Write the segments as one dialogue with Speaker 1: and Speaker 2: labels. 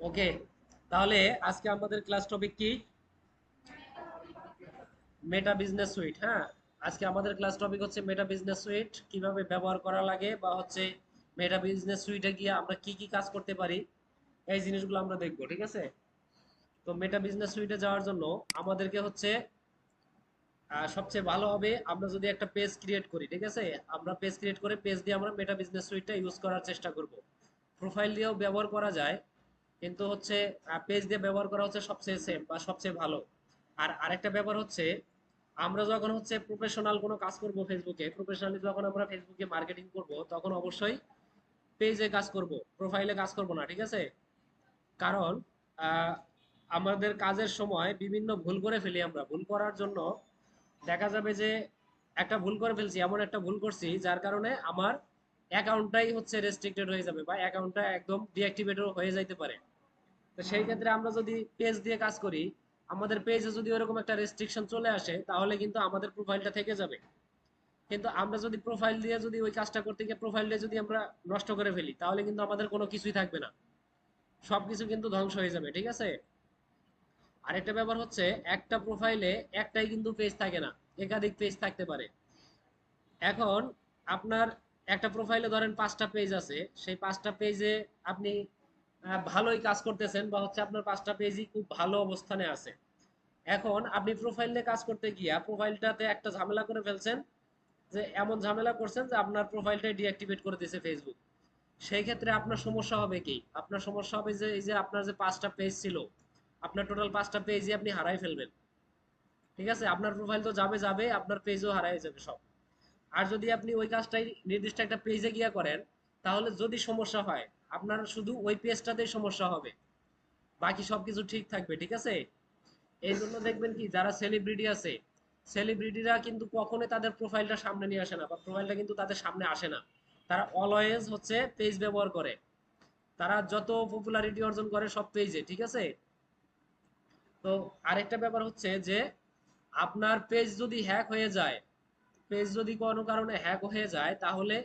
Speaker 1: ওকে, তাহলে আজকে আমাদের ক্লাস টপিক কি? মেটা বিজনেস সুইট। হ্যাঁ, আজকে আমাদের ক্লাস টপিক হচ্ছে মেটা বিজনেস সুইট, কিভাবে ব্যবহার করা লাগে বা হচ্ছে মেটা বিজনেস সুইটে গিয়ে আমরা কি কি কাজ করতে পারি, এই জিনিসগুলো আমরা দেখবো। ঠিক আছে? তো মেটা বিজনেস সুইটে যাওয়ার জন্য আমাদেরকে হচ্ছে সবচেয়ে ভালো হবে আমরা যদি একটা পেজ ক্রিয়েট করি। ঠিক আছে? আমরা পেজ ক্রিয়েট করে পেজ দিয়ে আমরা মেটা বিজনেস সুইটটা ইউজ করার চেষ্টা করব। প্রোফাইল দিয়েও ব্যবহার করা যায়, কিন্তু হচ্ছে পেজ দিয়ে ব্যবহার করা হচ্ছে সবচেয়ে সেফ বা সবচেয়ে ভালো। আর আরেকটা ব্যাপার হচ্ছে, আমরা যখন হচ্ছে প্রফেশনাল কোনো কাজ করব ফেসবুকে, প্রফেশনালি যখন আমরা ফেসবুকে মার্কেটিং করব, তখন অবশ্যই পেজে কাজ করব, প্রোফাইলে কাজ করব না। ঠিক আছে? কারণ আহ, আমাদের কাজের সময় বিভিন্ন ভুল করে ফেলি। আমরা ভুল করার জন্য দেখা যাবে যে একটা ভুল করে ফেলছি, এমন একটা ভুল করছি যার কারণে আমার অ্যাকাউন্টটাই হচ্ছে রেস্ট্রিক্টেড হয়ে যাবে বা অ্যাকাউন্টটা একদম ডিঅ্যাক্টিভেট হয়ে যাইতে পারে। তো সেই ক্ষেত্রে আমরা যদি পেজ দিয়ে কাজ করি, আমাদের পেজে যদি ওরকম একটা রেস্ট্রিকশন চলে আসে, তাহলে কিন্তু আমাদের প্রোফাইলটা থেকে যাবে। কিন্তু আমরা যদি প্রোফাইল দিয়ে যদি ওই কাজটা করতে গিয়ে প্রোফাইলটা যদি আমরা নষ্ট করে ফেলি, তাহলে কিন্তু আমাদের কোনো কিছুই থাকবে না, সবকিছু কিন্তু ধ্বংস হয়ে যাবে। ঠিক আছে? আরেকটা ব্যাপার হচ্ছে, একটা প্রোফাইলে একটাই কিন্তু পেজ থাকে না, একাধিক পেজ থাকতে পারে। এখন আপনার একটা প্রোফাইলে ধরেন 5টা পেজ আছে, সেই 5টা পেজে আপনি ভালোই কাজ করতেছেন বা হচ্ছে আপনার 5টা পেজই খুব ভালো অবস্থানে আছে। এখন আপনি প্রোফাইলে কাজ করতে গিয়া প্রোফাইলটাতে একটা ঝামেলা করে ফেলছেন, যে এমন ঝামেলা করছেন যে আপনার প্রোফাইলটাই ডিঅ্যাক্টিভেট করে দিয়েছে ফেসবুক। সেই ক্ষেত্রে আপনার সমস্যা হবে কি? আপনার সমস্যা হবে যে এই যে আপনার যে 5টা পেজ ছিল, আপনার টোটাল 5টা পেজই আপনি হারাই ফেলবেন। ঠিক আছে? আপনার প্রোফাইল তো যাবে যাবে, আপনার পেজও হারাই যাবে সব। আর যদি আপনি ওই কাজটাই নির্দিষ্ট একটা পেজে গিয়া করেন, তাহলে যদি সমস্যা হয়, আপনার শুধু ওই পেজটাতেই সমস্যা হবে, বাকি সবকিছু ঠিক থাকবে। ঠিক আছে? এই জন্য দেখবেন কি, যারা সেলিব্রিটি আছে, সেলিব্রিটিরা কিন্তু কখনোই তাদের প্রোফাইলটা সামনে নিয়ে আসে না, বা প্রোফাইলটা কিন্তু তাদের সামনে আসে না। তারা অলওয়েজ হচ্ছে পেজ ব্যবহার করে। তারা যত পপুলারিটি অর্জন করে সব পেজে। ঠিক আছে? তো আরেকটা ব্যাপার হচ্ছে যে, আপনার পেজ যদি হ্যাক হয়ে যায়, পেজ যদি কোনো কারণে হ্যাক হয়ে যায়, তাহলে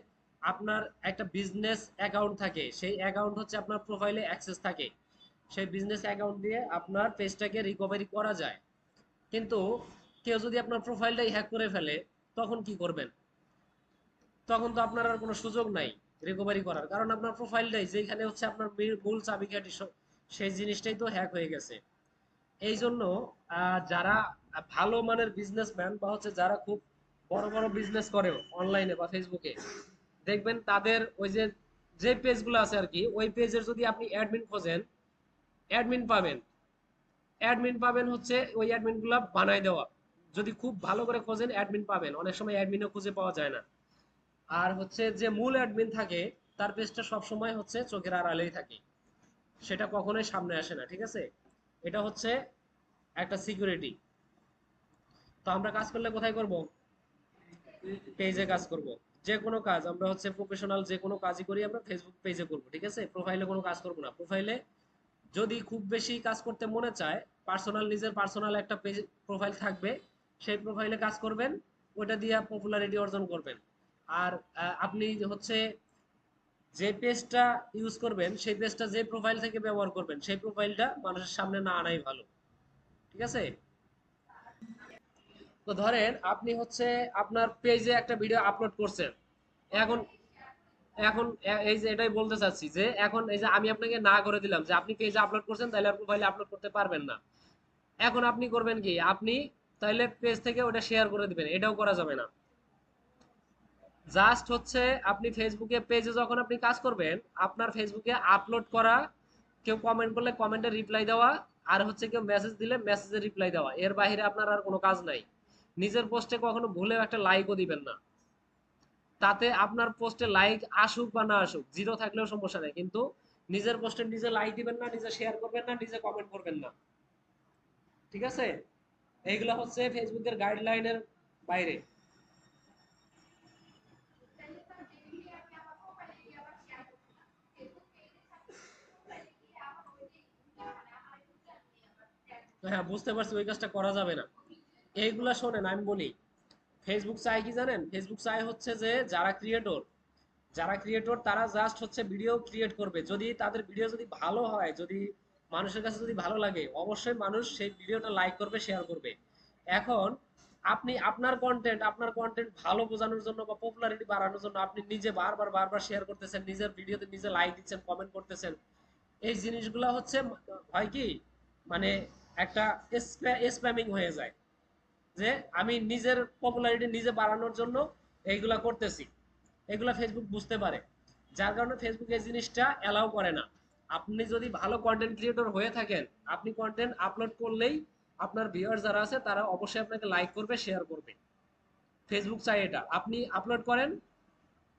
Speaker 1: আপনার একটা বিজনেস অ্যাকাউন্ট থাকে, সেই অ্যাকাউন্ট হচ্ছে আপনার প্রোফাইলে অ্যাক্সেস থাকে, সেই বিজনেস অ্যাকাউন্ট দিয়ে আপনার পেজটাকে রিকভারি করা যায়। কিন্তু কেউ যদি আপনার প্রোফাইলটাই হ্যাক করে ফেলে, তখন কি করবেন? তখন তো আপনার আর কোনো সুযোগ নাই রিকভারি করার, কারণ আপনার প্রোফাইলটাই যেখানে হচ্ছে আপনার মূল চাবিকাঠি, সেই জিনিসটাই তো হ্যাক হয়ে গেছে। এই জন্য যারা ভালো মানের বিজনেসম্যান বা হচ্ছে যারা খুব বড় বড় বিজনেস করে অনলাইনে বা ফেসবুকে, দেখবেন তাদের ওই যে যে পেজগুলো আছে আর কি, ওই পেজের যদি আপনি অ্যাডমিন খোঁজেন, অ্যাডমিন পাবেন। অ্যাডমিন পাবেন হচ্ছে ওই অ্যাডমিনগুলো বানায় দেওয়া। যদি খুব ভালো করে খোঁজেন অ্যাডমিন পাবেন, অনেক সময় অ্যাডমিনও খুঁজে পাওয়া যায় না। আর হচ্ছে যে মূল অ্যাডমিন থাকে, তার পেজটা সবসময় হচ্ছে চোখের আড়ালেই থাকে, সেটা কখনোই সামনে আসে না। ঠিক আছে? এটা হচ্ছে একটা সিকিউরিটি। তো আমরা কাজ করলে কোথায় করব? পেজে কাজ করব। যে কোনো কাজ আমরা হচ্ছে প্রফেশনাল যে কোনো কাজই করি আমরা ফেসবুক পেজে করব। ঠিক আছে? প্রোফাইলে কোনো কাজ করব না। প্রোফাইলে যদি খুব বেশি কাজ করতে মনে চায়, পার্সোনাল, নিজের পার্সোনাল একটা পেজ প্রোফাইল থাকবে, সেই প্রোফাইলে কাজ করবেন, ওটা দিয়ে পপুলারিটি অর্জন করবেন। আর আপনি হচ্ছে যে পেজটা ইউজ করবেন, সেই পেজটা যে প্রোফাইল থেকে ব্যবহার করবেন, সেই প্রোফাইলটা মানুষের সামনে না আনাই ভালো। ঠিক আছে? তো ধরেন আপনি হচ্ছে আপনার পেজে একটা ভিডিও আপলোড করছেন। এখন এখন এই যে এটাই বলতে চাচ্ছি যে, এখন এই যে আমি আপনাকে না করে দিলাম যে আপনি পেজে আপলোড করছেন, তাহলে আর প্রোফাইলে আপলোড করতে পারবেন না। এখন আপনি করবেন কি, আপনি তাইলে পেজ থেকে ওটা শেয়ার করে দিবেন, এটাও করা যাবে না। জাস্ট হচ্ছে আপনি ফেসবুকে পেজে যখন আপনি কাজ করবেন, আপনার ফেসবুকে আপলোড করা, কেউ কমেন্ট করলে কমেন্টে রিপ্লাই দেওয়া, আর হচ্ছে কেউ মেসেজ দিলে মেসেজে রিপ্লাই দেওয়া, এর বাইরে আপনার আর কোনো কাজ নাই। নিজের পোস্টে কখনো ভুলেও একটা লাইকও দিবেন না। তাতে আপনার পোস্টে লাইক আসুক বা না আসুক, জিরো থাকলেও সমস্যা নেই, কিন্তু নিজের পোস্টে নিজে লাইক দিবেন না, নিজে শেয়ার করবেন না, নিজে কমেন্ট করবেন না। ঠিক আছে? এইগুলো হচ্ছে ফেসবুকের গাইডলাইনের বাইরে। হ্যাঁ, বুঝতে পারছি, ওই কাজটা করা যাবে না। এইগুলা শোনেন, আমি বলি, ফেসবুক চাই কি জানেন? ফেসবুক চাই হচ্ছে যে যারা ক্রিয়েটর তারা জাস্ট হচ্ছে ভিডিও ক্রিয়েট করবে, যদি তাদের ভিডিও যদি ভালো হয়, যদি মানুষের কাছে যদি ভালো লাগে অবশ্যই মানুষ সেই ভিডিওটা লাইক করবে, শেয়ার করবে। এখন আপনি আপনার কন্টেন্ট ভালো বোঝানোর জন্য বা পপুলারিটি বাড়ানোর জন্য আপনি নিজে বারবার বারবার শেয়ার করতেছেন, নিজের ভিডিওতে নিজে লাইক দিচ্ছেন, কমেন্ট করতেছেন। এই জিনিসগুলো হচ্ছে হয় কি, মানে একটা স্প্যামিং হয়ে যায়, যে আমি নিজের পপুলারিটি নিজে বাড়ানোর জন্য এইগুলা করতেছি। এগুলা ফেসবুক বুঝতে পারে, যার কারণে ফেসবুক এই জিনিসটা অ্যালাউ করে না। আপনি যদি ভালো কন্টেন্ট ক্রিয়েটর হয়ে থাকেন, আপনি কন্টেন্ট আপলোড করলেই আপনার ভিউয়ার যারা আছে তারা অবশ্যই আপনাকে লাইক করবে, শেয়ার করবে। ফেসবুক চাই এটা, আপনি আপলোড করেন,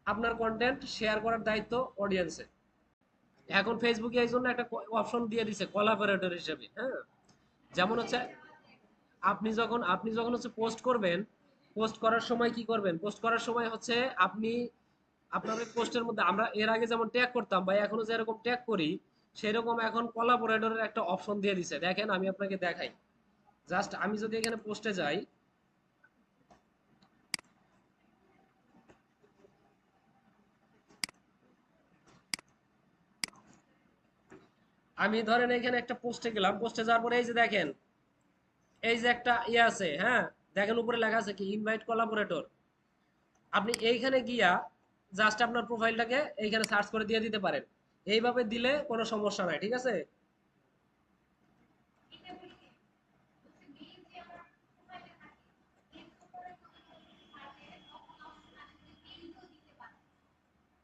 Speaker 1: আপনার কন্টেন্ট শেয়ার করার দায়িত্ব অডিয়েন্সে। এখন ফেসবুকে এই জন্য একটা অপশন দিয়ে দিছে কোলাবোরেটর হিসেবে, হ্যাঁ। যেমন হচ্ছে আপনি যখন হচ্ছে পোস্ট করবেন, পোস্ট করার সময় কি করবেন, পোস্ট করার সময় হচ্ছে আপনি আপনার ওই পোস্টের মধ্যে আমরা এর আগে যেমন ট্যাগ করতাম বা এখনো যেরকম ট্যাগ করি, সেরকম এখন কোলাবোরেটরের একটা অপশন দিয়ে দিছে। দেখেন আমি আপনাকে দেখাই, জাস্ট আমি যদি এখানে পোস্টে যাই, আমি ধরেন এখানে একটা পোস্টে গেলাম, পোস্টে যাওয়ার পরে এই যে দেখেন, এই যে একটা ইয়ে আছে, হ্যাঁ, দেখেন উপরে লেখা আছে কি, ইনভাইট কোলাবোরেটর। আপনি এইখানে গিয়া জাস্ট আপনার প্রোফাইলটাকে এইখানে সার্চ করে দিয়ে দিতে পারেন। এইভাবে দিলে কোনো সমস্যা নাই, ঠিক আছে।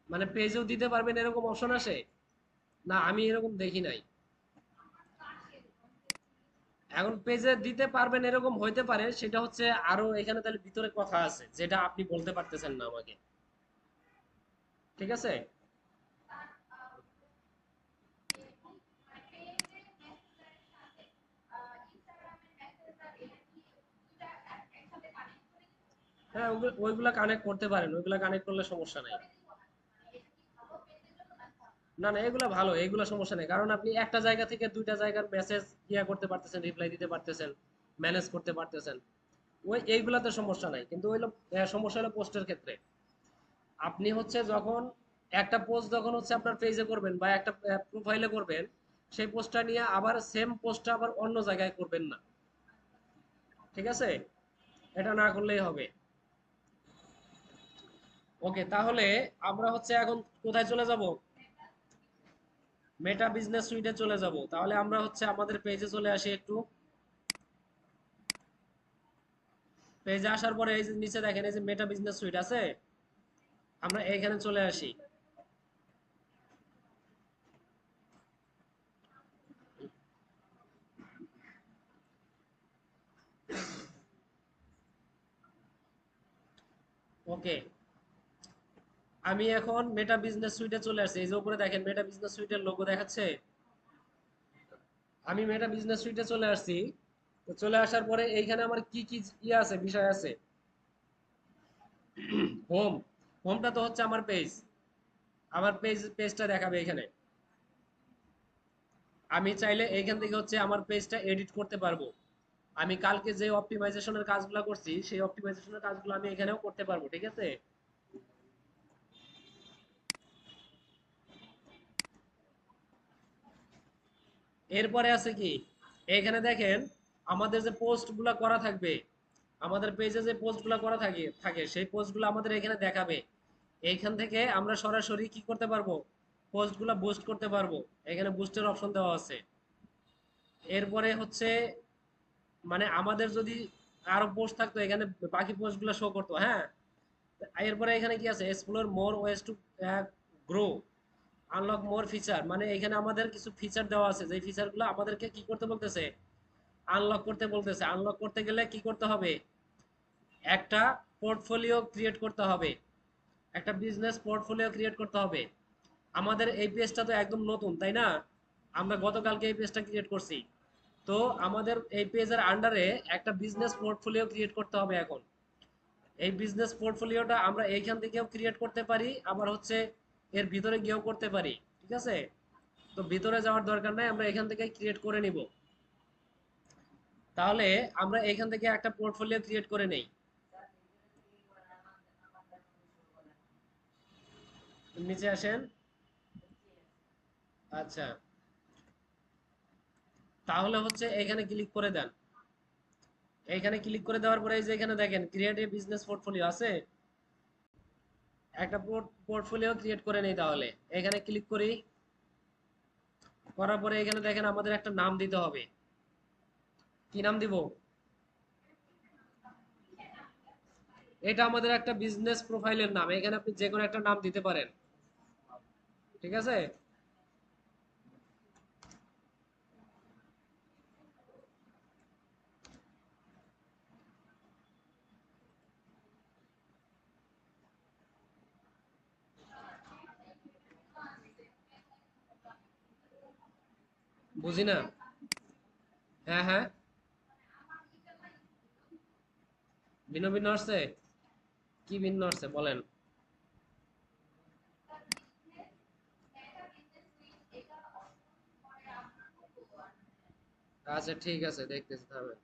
Speaker 1: মানে পেজেও দিতে পারবেন এরকম অপশন আসে? না, আমি এরকম দেখি নাই। এখন পেজে দিতে পারবেন এরকম হইতে পারে, সেটা হচ্ছে আরো এখানে তাহলে ভিতরে কথা আছে যেটা আপনি বলতে পারতেছেন না আমাকে, ঠিক আছে। হ্যাঁ, ওইগুলা কানেক্ট করতে পারেন, ওইগুলা কানেক্ট করলে সমস্যা নাই। না না, এগুলা ভালো, এগুলা সমস্যা নেই, কারণ আপনি একটা জায়গা থেকে দুইটা জায়গার মেসেজ ইয়া করতে পারতেছেন, রিপ্লাই দিতে পারতেছেন, ম্যানেজ করতে পারতেছেন। ওই এইগুলাতে সমস্যা নাই, কিন্তু হইলো সমস্যা হলো পোস্টের ক্ষেত্রে। আপনি হচ্ছে যখন একটা পোস্ট যখন হচ্ছে আপনার পেজে করবেন বা একটা প্রোফাইলে করবেন, সেই পোস্টটা নিয়ে আবার সেম পোস্টটা আবার অন্য জায়গায় করবেন না, ঠিক আছে। এটা না করলেই হবে। ওকে, তাহলে আমরা হচ্ছে এখন কোথায় চলে যাব? মেটা বিজনেস সুইটে চলে যাব। তাহলে আমরা হচ্ছে আমাদের পেজে চলে আসি একটু। পেজে আসার পরে এই যে নিচে দেখেন এই যে মেটা বিজনেস সুইট আছে, আমরা এইখানে চলে আসি। ওকে, আমি এখন মেটা বিজনেস সুইটে চলে আসছি। এই যে উপরে দেখেন মেটা বিজনেস সুইটের লোগো দেখাচ্ছে। আমি মেটা বিজনেস সুইটে চলে আসছি। তো চলে আসার পরে এইখানে আমার কি কি ইয়ে আছে, বিষয় আছে। হোম, হোমটা তো হচ্ছে আমার পেজ, আমার পেজটা দেখাবে এখানে। আমি চাইলে এইখান থেকে হচ্ছে আমার পেজটা এডিট করতে পারবো। আমি কালকে যে অপটিমাইজেশনের কাজগুলো করছি সেই অপটিমাইজেশনের কাজগুলো আমি এখানেও করতে পারবো, ঠিক আছে। এরপরে আছে কি, এখানে দেখেন আমাদের যে পোস্টগুলো করা থাকবে, আমাদের পেজে যে পোস্টগুলো করা থাকে থাকে সেই পোস্টগুলো আমাদের এখানে দেখাবে। এইখান থেকে আমরা সরাসরি কি করতে পারবো, পোস্টগুলো বুস্ট করতে পারবো। এখানে বুস্টের অপশন দেওয়া আছে। এরপরে হচ্ছে মানে আমাদের যদি আরো পোস্ট থাকতো এখানে বাকি পোস্টগুলো শো করতো, হ্যাঁ। এরপরে এখানে কি আছে, explore more ways to grow, unlock more feature, মানে এখানে আমাদের কিছু ফিচার দেওয়া আছে, যে ফিচারগুলো আমাদেরকে কি করতে বলতেছে, আনলক করতে বলতেছে। আনলক করতে গেলে কি করতে হবে, একটা পোর্টফোলিও ক্রিয়েট করতে হবে, একটা বিজনেস পোর্টফোলিও ক্রিয়েট করতে হবে। আমাদের এই পেজটা তো একদম নতুন, তাই না? আমরা গতকালকে এই পেজটা ক্রিয়েট করছি। তো আমাদের এই পেজের আন্ডারে একটা বিজনেস পোর্টফোলিও ক্রিয়েট করতে হবে এখন। এই বিজনেস পোর্টফোলিওটা আমরা এইখান থেকেও ক্রিয়েট করতে পারি, আবার হচ্ছে এর ভিতরে গিয়েও করতে পারি, ঠিক আছে। তো ভিতরে যাওয়ার দরকার নাই, আমরা এখান থেকে ক্রিয়েট করে নিব। তাহলে আমরা এখান থেকে একটা পোর্টফোলিও ক্রিয়েট করে নেই। নিচে আসেন। আচ্ছা, তাহলে হচ্ছে এখানে ক্লিক করে দেন। এখানে ক্লিক করে দেওয়ার পরে এই যে এখানে দেখেন ক্রিয়েট এ বিজনেস পোর্টফোলিও আছে, একটা পোর্টফোলিও ক্রিয়েট করে নেই। তাহলে এখানে ক্লিক করি, করার পরে এখানে দেখেন আমাদের একটা নাম দিতে হবে। কি নাম দিব? এটা আমাদের একটা বিজনেস প্রোফাইলের নাম, এখানে আপনি যে কোনো একটা নাম দিতে পারেন, ঠিক আছে। বুঝি না। হ্যাঁ হ্যাঁ, ভিন্ন ভিন্ন আসছে। কি ভিন্ন আসছে বলেন? আচ্ছা ঠিক আছে, দেখতেছি তাহলে।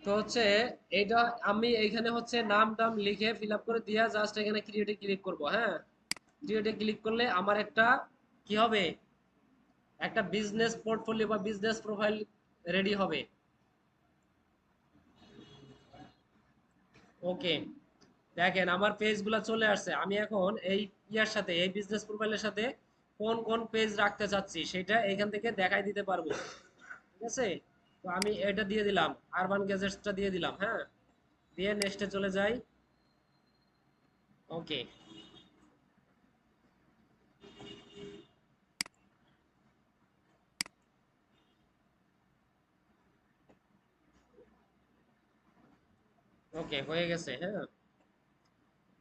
Speaker 1: তো হচ্ছে এটা আমি এইখানে হচ্ছে নাম টাম লিখে ফিল আপ করে দিয়া জাস্ট এখানে ক্রিয়েটে ক্লিক করব। হ্যাঁ, ক্রিয়েটে ক্লিক করলে আমার একটা কি হবে, একটা বিজনেস পোর্টফোলিও বা বিজনেস প্রোফাইল রেডি হবে। ওকে, দেখেন আমার পেজগুলো চলে আসছে। আমি এখন এই ইয়ার সাথে, এই বিজনেস প্রোফাইলের সাথে কোন কোন পেজ রাখতে চাচ্ছি সেটা এখান থেকে দেখাই দিতে পারবো, ঠিক আছে। তো আমি এটা দিয়ে দিলাম, আরবান গ্যাজেটসটা দিয়ে দিলাম। হ্যাঁ, দিয়ে নেক্সটে চলে যাই। ওকে, ওকে হয়ে গেছে। হ্যাঁ,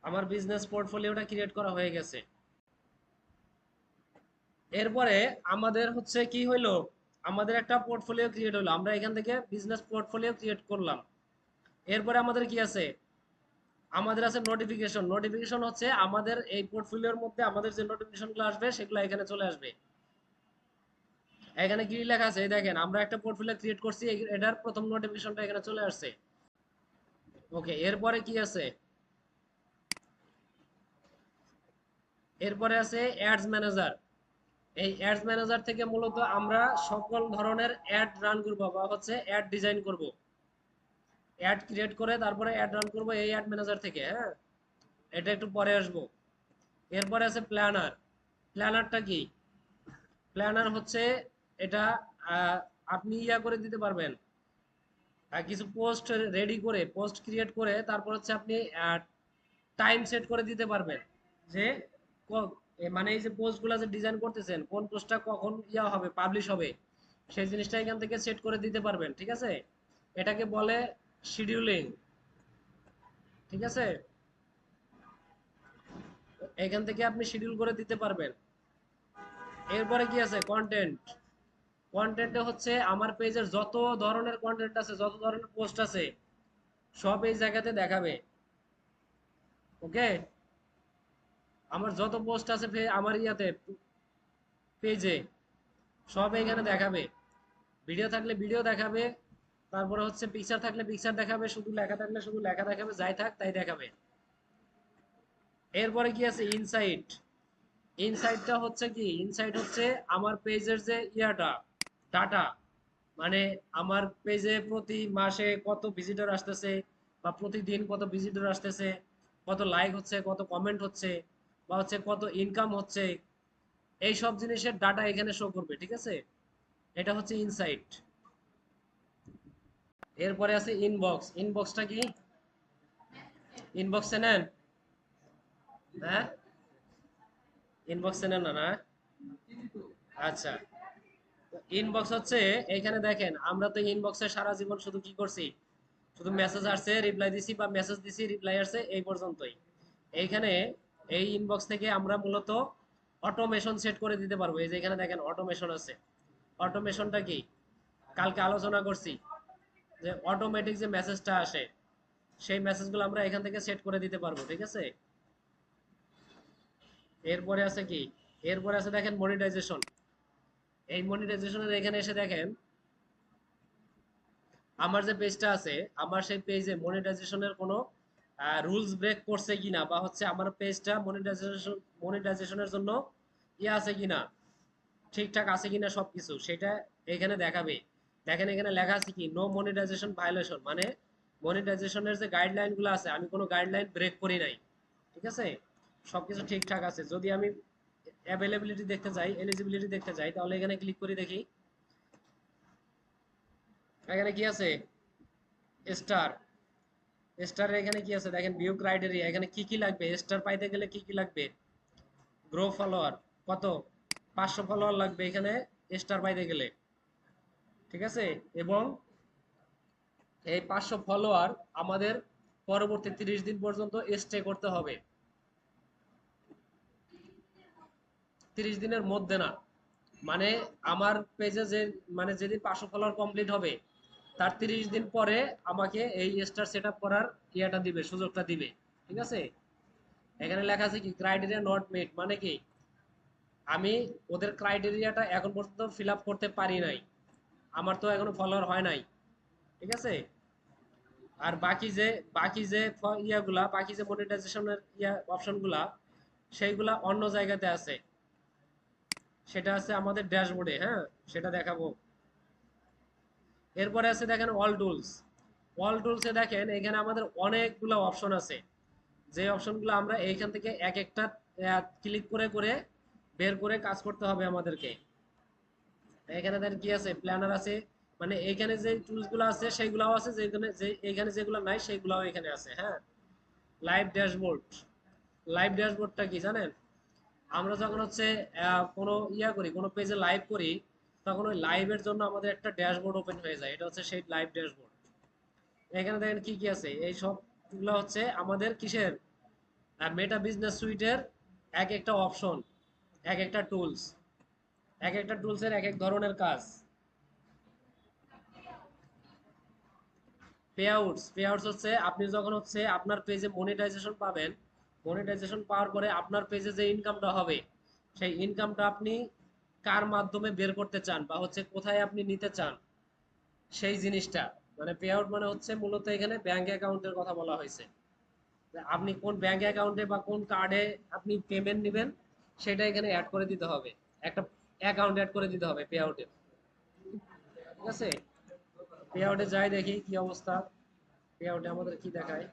Speaker 1: আমার বিজনেস পোর্টফোলিওটা ক্রিয়েট করা হয়ে গেছে। এরপরে আমাদের হচ্ছে কি হইলো, আমাদের একটা পোর্টফোলিও ক্রিয়েট হলো, আমরা এখান থেকে বিজনেস পোর্টফোলিও ক্রিয়েট করলাম। এরপরে আমাদের কি আছে, আমাদের আছে নোটিফিকেশন। নোটিফিকেশন হচ্ছে আমাদের এই পোর্টফোলিওর মধ্যে আমাদের যে নোটিফিকেশনগুলো আসবে সেগুলো এখানে চলে আসবে। এখানে কি লেখা আছে এই দেখেন, আমরা একটা পোর্টফোলিও ক্রিয়েট করছি, এটার প্রথম নোটিফিকেশনটা এখানে চলে আসছে। ওকে, এরপরে কি আছে, এরপরে আছে অ্যাডস ম্যানেজার। এই অ্যাডস ম্যানেজার থেকে মূলত আমরা সকল ধরনের অ্যাড রান করব বা হচ্ছে অ্যাড ডিজাইন করব, অ্যাড ক্রিয়েট করে তারপরে অ্যাড রান করব এই অ্যাড ম্যানেজার থেকে। হ্যাঁ, এটা একটু পরে আসবো। এরপরে আছে প্ল্যানার। প্ল্যানারটা কি? প্ল্যানার হচ্ছে এটা আপনি ইয়া করে দিতে পারবেন, কিছু পোস্ট রেডি করে, পোস্ট ক্রিয়েট করে তারপর হচ্ছে আপনি টাইম সেট করে দিতে পারবেন যে মানে এই যে পোস্টগুলো যে ডিজাইন করতেছেন কোন পোস্টটা কখন ইয়া হবে, পাবলিশ হবে, সেই জিনিসটা এখান থেকে সেট করে দিতে পারবেন, ঠিক আছে। এটাকে বলে শিডিউলিং, ঠিক আছে। এখান থেকে আপনি শিডিউল করে দিতে পারবেন। এরপরে কি আছে, কন্টেন্ট। কন্টেন্টে হচ্ছে আমার পেজের যত ধরনের কন্টেন্ট আছে, যত ধরনের পোস্ট আছে সব এই জায়গাতে দেখাবে। ওকে, আমার যত পোস্ট আছে আমার ইয়াতে পেজে সব এখানে দেখাবে। ভিডিও থাকলে ভিডিও দেখাবে, তারপরে হচ্ছে পিকচার থাকলে পিকচার দেখাবে, শুধু লেখা থাকলে শুধু লেখা দেখাবে, যাই থাক তাই দেখাবে। এরপরে কি আছে, ইনসাইট। ইনসাইটটা হচ্ছে কি, ইনসাইট হচ্ছে আমার পেজের যে ইয়াটা, ডাটা, মানে আমার পেজে প্রতি মাসে কত ভিজিটর আসতেছে বা প্রতিদিন কত ভিজিটর আসতেছে, কত লাইক হচ্ছে, কত কমেন্ট হচ্ছে, বা হচ্ছে কত ইনকাম হচ্ছে, এই সব জিনিসের ডাটা এখানে শো করবে, ঠিক আছে। এটা হচ্ছে ইনসাইট। এরপরে আছে ইনবক্স। ইনবক্সটা কি? ইনবক্সে নেন? হ্যাঁ, ইনবক্সে নেন না না? আচ্ছা, ইনবক্স হচ্ছে এইখানে দেখেন, আমরা তো ইনবক্সে সারা জীবন শুধু কি করছি, শুধু মেসেজ আসছে রিপ্লাই দিছি বা মেসেজ দিছি রিপ্লাই আসছে, এই পর্যন্তই। এইখানে এই ইনবক্স থেকে আমরা মূলত অটোমেশন সেট করে দিতে পারবো। এই যে এখানে দেখেন অটোমেশন আছে। অটোমেশনটা কি, কালকে আলোচনা করছি যে অটোমেটিক যে মেসেজটা আসে সেই মেসেজগুলো আমরা এখান থেকে সেট করে দিতে পারবো, ঠিক আছে। এরপরে আছে কি, এরপরে আছে দেখেন মনিটাইজেশন। এই মনিটাইজেশনের এখানে এসে দেখেন আমার যে পেজটা আছে, আমার সেই পেজে মনিটাইজেশনের কোনো রুলস ব্রেক করছে কিনা, বা হচ্ছে আমার পেজটা মনিটাইজেশনের জন্য ইয়ে আছে কিনা, ঠিকঠাক আছে কিনা সবকিছু সেটা এখানে দেখাবে। দেখেন এখানে লেখা আছে কি, নো মনিটাইজেশন ভায়োলেশন, মানে মনিটাইজেশনের যে গাইডলাইন গুলো আছে আমি কোনো গাইডলাইন ব্রেক করি নাই, ঠিক আছে, সবকিছু ঠিকঠাক আছে। যদি আমি অ্যাভেলেবিলিটি দেখতে যাই, এলিজিবিলিটি দেখতে যাই, তাহলে এখানে ক্লিক করে দেখি এখানে কি আছে, স্টার। স্টার এখানে কি আছে দেখেন, ভিউ ক্রাইটেরিয়া, এখানে কি কি লাগবে, স্টার পাইতে গেলে কি কি লাগবে, গ্রো ফলোয়ার কত, 500 ফলোয়ার লাগবে এখানে স্টার পাইতে গেলে, ঠিক আছে। এবং এই 500 ফলোয়ার আমাদের পরবর্তী 30 দিন পর্যন্ত স্টে করতে হবে, 30 দিনের মধ্যে না, মানে আমার পেজে যে, মানে যেদিন 500 ফলোয়ার কমপ্লিট হবে তার 30 দিন পরে আমাকে এই স্টার সেট আপ করার ইয়েটা দিবে, সুযোগটা দিবে, ঠিক আছে। এখানে লেখা আছে কি, ক্রাইটেরিয়া নট মেট, মানে কি আমি ওদের ক্রাইটেরিয়াটা এখন পর্যন্ত ফিল আপ করতে পারি নাই, আমার তো এখনো ফলোয়ার হয় নাই, ঠিক আছে। আর বাকি যে ইয়াগুলা, বাকি যে মনিটাইজেশনের ইয়া অপশনগুলা সেইগুলা অন্য জায়গাতে আছে, সেটা আছে আমাদের ড্যাশবোর্ডে, হ্যাঁ, সেটা দেখাবো। এরপরে আছে দেখেন অল টুলস। অল টুলসে দেখেন এখানে আমাদের অনেকগুলো অপশন আছে, যে অপশনগুলো আমরা এইখান থেকে এক একটা ক্লিক করে করে বের করে কাজ করতে হবে আমাদেরকে। এখানে দেখেন কি আছে, প্ল্যানার আছে, মানে এইখানে যে টুলস গুলো আছে সেইগুলাও আছে, যেখানে যে এইখানে যেগুলো নাই সেইগুলাও এখানে আছে, হ্যাঁ। লাইভ ড্যাশবোর্ড, লাইভ ড্যাশবোর্ডটা কি জানেন, আমরা যখন হচ্ছে কোনো ইয়া করি, কোনো পেজে লাইভ করি, তখন ওই লাইভের জন্য আমাদের একটা ড্যাশবোর্ড ওপেন হয়ে যায়, এটা হচ্ছে সেই লাইভ ড্যাশবোর্ড। এখানে দেখেন কি কি আছে, এই সবগুলো হচ্ছে আমাদের কিসের, মেটা বিজনেস সুইটের এক একটা অপশন, এক একটা টুলস, এক একটা টুলসের এক এক ধরনের কাজ। পে আউটস হচ্ছে আপনি যখন হচ্ছে আপনার পেজে মনিটাইজেশন পাবেন, মনিটাইজেশন পাওয়ার পরে আপনার পেজে যে ইনকামটা হবে, সেই ইনকামটা আপনি কার মাধ্যমে বের করতে চান, বা হচ্ছে কোথায় আপনি নিতে চান সেই জিনিসটা, মানে পে আউট মানে হচ্ছে মূলত এখানে ব্যাংক অ্যাকাউন্টের কথা বলা হয়েছে, আপনি কোন ব্যাংক অ্যাকাউন্টে বা কোন কার্ডে আপনি পেমেন্ট নেবেন সেটা এখানে অ্যাড করে দিতে হবে, একটা অ্যাকাউন্ট অ্যাড করে দিতে হবে পে আউটে, ঠিক আছে। পে আউটে যাই দেখি কি অবস্থা, পে আউটে আমাদের কি দেখায়।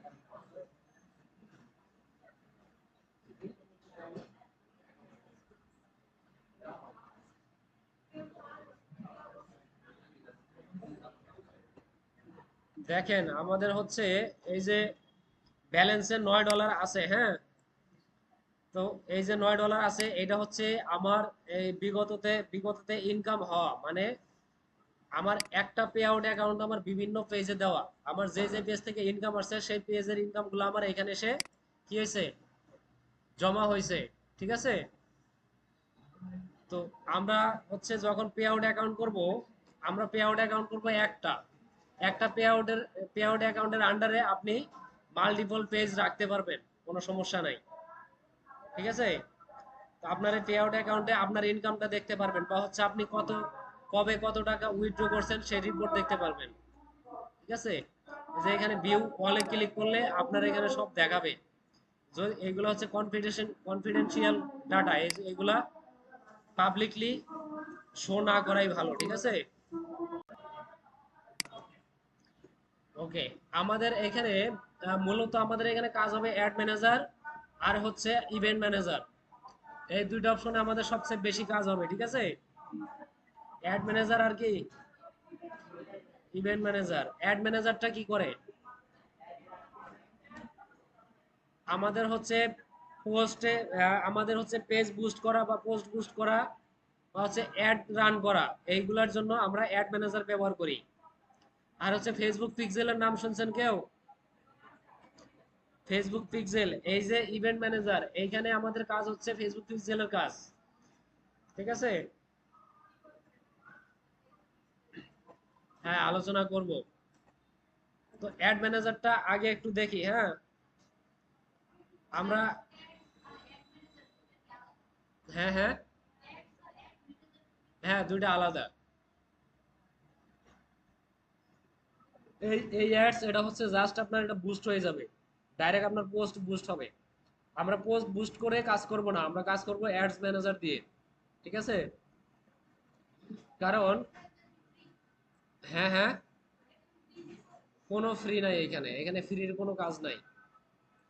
Speaker 1: দেখেন আমাদের হচ্ছে এই যে ব্যালেন্সে $9 আছে, হ্যাঁ। তো এই যে $9 আছে, এটা হচ্ছে আমার এই বিগততে ইনকাম হওয়া, মানে আমার একটা পে আউট অ্যাকাউন্ট আমার বিভিন্ন পেজে দেওয়া, আমার যে যে পেজ থেকে ইনকাম আসছে সেই পেজের ইনকাম গুলো আমার এখানে এসে কি হয়েছে, জমা হয়েছে, ঠিক আছে। তো আমরা হচ্ছে যখন পে আউট অ্যাকাউন্ট করব, আমরা পে আউট অ্যাকাউন্ট করব একটা, একটা পে আউট অ্যাকাউন্টের আন্ডারে আপনি মাল্টিপল পেজ রাখতে পারবেন, কোনো সমস্যা নাই, ঠিক আছে। তো আপনার এই পে আউট অ্যাকাউন্টে আপনার ইনকামটা দেখতে পারবেন, বা হচ্ছে আপনি কবে কত টাকা উইথড্র করছেন সেই রিপোর্ট দেখতে পারবেন, ঠিক আছে। যে এখানে ভিউ অলে ক্লিক করলে আপনার এখানে সব দেখাবে। এগুলো হচ্ছে কনফিডেন্সিয়াল ডাটা, এগুলা পাবলিকলি শো না করাই ভালো, ঠিক আছে। ওকে, আমাদের এখানে মূলত আমাদের এখানে কাজ হবে অ্যাড ম্যানেজার আর হচ্ছে ইভেন্ট ম্যানেজার, এই দুইটা অপশনে আমাদের সবচেয়ে বেশি কাজ হবে, ঠিক আছে। অ্যাড ম্যানেজার আর কি ইভেন্ট ম্যানেজার। অ্যাড ম্যানেজারটা কি করে, আমাদের হচ্ছে পোস্টে, আমাদের হচ্ছে পেজ বুস্ট করা বা পোস্ট বুস্ট করা, বা হচ্ছে অ্যাড রান করা, এইগুলোর জন্য আমরা অ্যাড ম্যানেজার ব্যবহার করি। আর হচ্ছে ফেসবুক পিক্সেলের নাম শুনছেন কেউ, ফেসবুক পিক্সেল, এই যে ইভেন্ট ম্যানেজার, এইখানে আমাদের কাজ হচ্ছে ফেসবুক পিক্সেলের কাজ, ঠিক আছে। হ্যাঁ, আলোচনা করব। তো অ্যাড ম্যানেজারটা আগে একটু দেখি, হ্যাঁ। আমরা, হ্যাঁ হ্যাঁ, হ্যাঁ দুইটা আলাদা। এই অ্যাডস এটা হচ্ছে জাস্ট আপনার এটা বুস্ট হয়ে যাবে, ডাইরেক্ট আপনার পোস্ট বুস্ট হবে। আমরা পোস্ট বুস্ট করে কাজ করব না, আমরা কাজ করব অ্যাডস ম্যানেজার দিয়ে। ঠিক আছে? কারণ হ্যাঁ হ্যাঁ, কোনো ফ্রি নাই এখানে, এখানে ফ্রির কোনো কাজ নাই,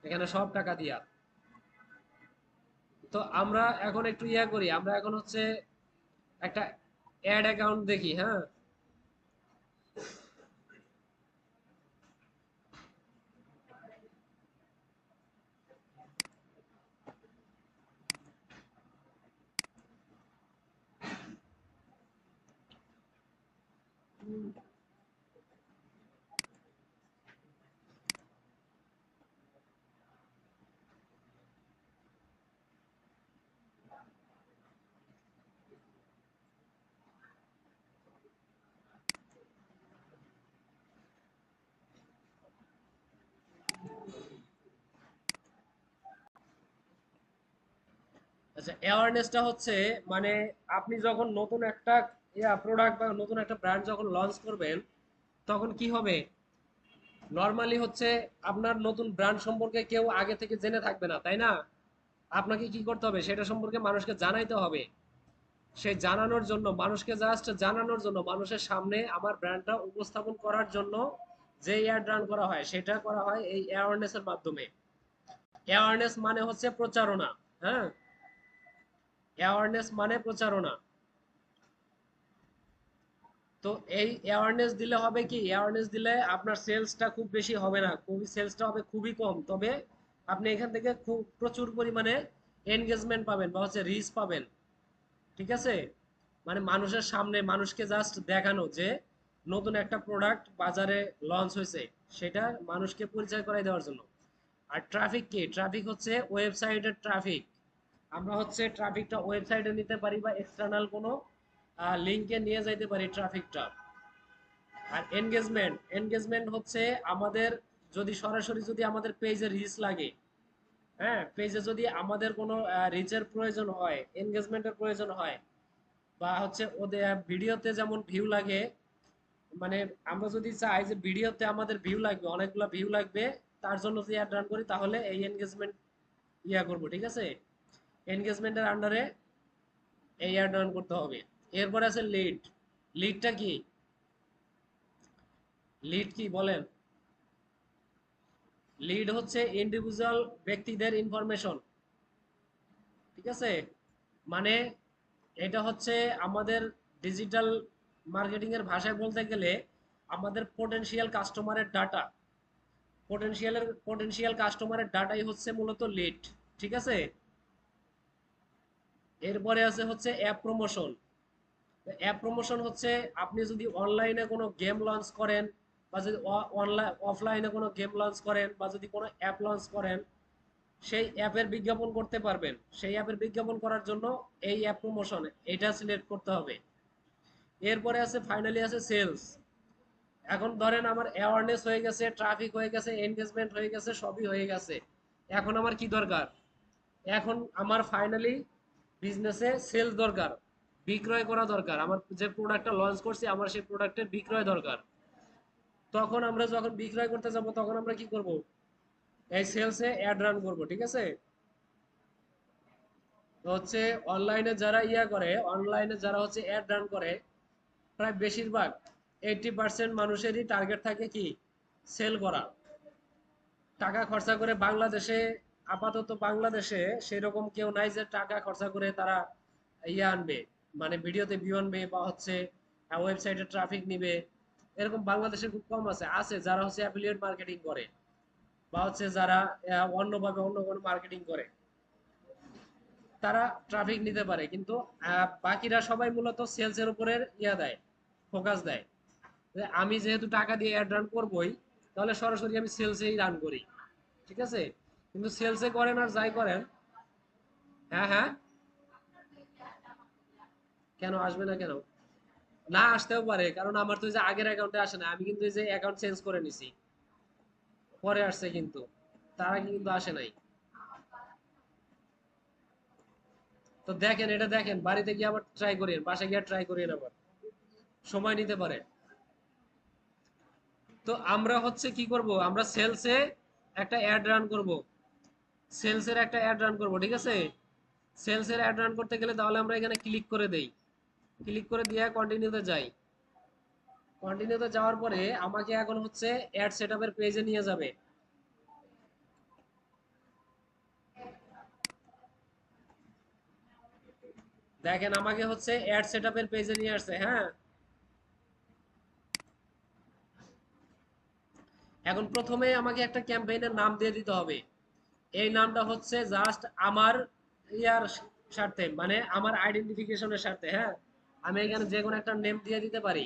Speaker 1: এখানে সব টাকা দিয়া। তো আমরা এখন একটু ইয়া করি, আমরা এখন হচ্ছে একটা অ্যাড অ্যাকাউন্ট দেখি। হ্যাঁ, আচ্ছা, অ্যাওয়ারনেসটা হচ্ছে মানে আপনি যখন নতুন একটা প্রোডাক্ট বা নতুন একটা ব্র্যান্ড যখন লঞ্চ করবেন, তখন কি হবে, নর্মালি হচ্ছে আপনার নতুন ব্র্যান্ড সম্পর্কে কেউ আগে থেকে জেনে থাকবে না, তাই না? আপনাকে কি করতে হবে, সেটা সম্পর্কে মানুষকে জানাইতে হবে। সেই জানানোর জন্য, মানুষকে জাস্ট জানানোর জন্য, মানুষের সামনে আমার ব্র্যান্ডটা উপস্থাপন করার জন্য যে অ্যাড রান করা হয়, সেটা করা হয় এই অ্যাওয়ারনেসের মাধ্যমে। অ্যাওয়ারনেস মানে হচ্ছে প্রচারণা। হ্যাঁ, অ্যাওয়ারনেস মানে প্রচারণা। তো এই অ্যাওয়ারনেস দিলে হবে কি, অ্যাওয়ারনেস দিলে আপনার সেলসটা খুব বেশি হবে না, খুবই সেলসটা হবে খুবই কম, তবে আপনি এখান থেকে খুব প্রচুর পরিমাণে এনগেজমেন্ট পাবেন বা হচ্ছে রিচ পাবেন। ঠিক আছে? মানে মানুষের সামনে মানুষকে জাস্ট দেখানো যে নতুন একটা প্রোডাক্ট বাজারে লঞ্চ হয়েছে, সেটা মানুষকে পরিচয় করাই দেওয়ার জন্য। আর ট্রাফিক কি, ট্রাফিক হচ্ছে ওয়েবসাইটের ট্রাফিক। আমরা হচ্ছে ট্রাফিকটা ওয়েবসাইটে নিতে পারি বা এক্সটার্নাল কোনো লিঙ্কে নিয়ে যাইতে পারি ট্রাফিকটা। আর এনগেজমেন্ট, এনগেজমেন্ট হচ্ছে আমাদের যদি সরাসরি যদি আমাদের পেজে রিচ লাগে, হ্যাঁ, পেজে যদি আমাদের কোনো রিচের প্রয়োজন হয়, এনগেজমেন্টের প্রয়োজন হয়, বা হচ্ছে ওদের ভিডিওতে যেমন ভিউ লাগে, মানে আমরা যদি চাই যে ভিডিওতে আমাদের ভিউ লাগবে, অনেকগুলো ভিউ লাগবে, তার জন্য যদি অ্যাড রান করি, তাহলে এই এনগেজমেন্ট করব। ঠিক আছে? এনগেজমেন্টের আন্ডারে এই অ্যাড রান করতে হবে। এরপর আছে লিড। লিডটা কি, লিড কি বলেন? লিড হচ্ছে ইন্ডিভিজুয়াল ব্যক্তিদের ইনফরমেশন। ঠিক আছে? মানে এটা হচ্ছে আমাদের ডিজিটাল মার্কেটিং এর ভাষায় বলতে গেলে আমাদের পোটেনশিয়াল কাস্টমারের ডাটা, পোটেনশিয়াল কাস্টমারের ডাটাই হচ্ছে মূলত লিড। ঠিক আছে? এরপরে আছে হচ্ছে অ্যাপ প্রমোশন। অ্যাপ প্রমোশন হচ্ছে আপনি যদি অনলাইনে কোনো গেম লঞ্চ করেন, বা যদি অনলাইন অফলাইনে কোনো গেম লঞ্চ করেন, বা যদি কোনো অ্যাপ লঞ্চ করেন, সেই অ্যাপের বিজ্ঞাপন করতে পারবেন। সেই অ্যাপের বিজ্ঞাপন করার জন্য এই অ্যাপ প্রমোশন এটা সিলেক্ট করতে হবে। এরপরে আছে ফাইনালি আছে সেলস। এখন ধরেন আমার অ্যাওয়ারনেস হয়ে গেছে, ট্রাফিক হয়ে গেছে, এনগেজমেন্ট হয়ে গেছে, সবই হয়ে গেছে। এখন আমার কি দরকার, এখন আমার ফাইনালি বিজনেসে সেলস দরকার, বিক্রয় করা দরকার। আমার যে প্রোডাক্টটা লঞ্চ করছি, আমার সেই প্রোডাক্টের বিক্রয় দরকার। তখন আমরা যখন বিক্রয় করতে যাব, তখন আমরা কি করব, এই সেলসে অ্যাড রান করব। ঠিক আছে? তো হচ্ছে অনলাইনে যারা করে, অনলাইনে যারা হচ্ছে অ্যাড রান করে, প্রায় বেশিরভাগ 80% মানুষেরই টার্গেট থাকে কি, সেল করা। টাকা খরচা করে বাংলাদেশে, আপাতত বাংলাদেশে সেরকম কেউ নাই যে টাকা খরচা করে তারা আনবে, মানে ভিডিওতে ভিউ আনবে বা হচ্ছে ওয়েবসাইটে ট্রাফিক নিবে। এরকম বাংলাদেশে খুব কম আছে, আছে যারা হচ্ছে অ্যাফিলিয়েট মার্কেটিং করে, বা হচ্ছে যারা অন্যভাবে অন্য কোনো মার্কেটিং করে, তারা ট্রাফিক নিতে পারে। কিন্তু বাকিরা সবাই মূলত সেলস এর উপরে দেয়, ফোকাস দেয়। যে আমি যেহেতু টাকা দিয়ে অ্যাড রান করবই, তাহলে সরাসরি আমি সেলসেই রান করি। ঠিক আছে? কিন্তু সেলসে করেন আর যাই করেন। হ্যাঁ হ্যাঁ, কেন আসবে না কেন? না আসতেও পারে, কারণ আমার তো যে আগের অ্যাকাউন্টে আসে না, আমি কিন্তু এই যে অ্যাকাউন্ট চেঞ্জ করে নিছি, পরে আসছে কিন্তু, তার আগে কিন্তু আসে নাই। তো দেখেন, এটা দেখেন, বাড়িতে গিয়ে আবার ট্রাই করেন, বাসায় গিয়ে ট্রাই করেন আবার, সময় নিতে পারে। তো আমরা হচ্ছে কি করব, আমরা সেলসে একটা অ্যাড রান করব, সেলসের একটা অ্যাড রান করব, ঠিক আছে? সেলসের অ্যাড রান করতে গেলে তাহলে আমরা এখানে ক্লিক করে দেই, ক্লিক করে দিয়ে কন্টিনিউতে যাই। কন্টিনিউতে যাওয়ার পরে আমাকে এখন হচ্ছে অ্যাড সেটআপের পেজে নিয়ে যাবে। দেখেন আমাকে হচ্ছে অ্যাড সেটআপের পেজে নিয়ে আসছে, হ্যাঁ। এখন প্রথমে আমাকে একটা ক্যাম্পেইনের নাম দিয়ে দিতে হবে। এই নামটা হচ্ছে জাস্ট আমার ইয়ার স্বার্থে, মানে আমার আইডেন্টিফিকেশনের স্বার্থে, হ্যাঁ। আমি এখানে যে কোনো একটা নেম দিয়ে দিতে পারি।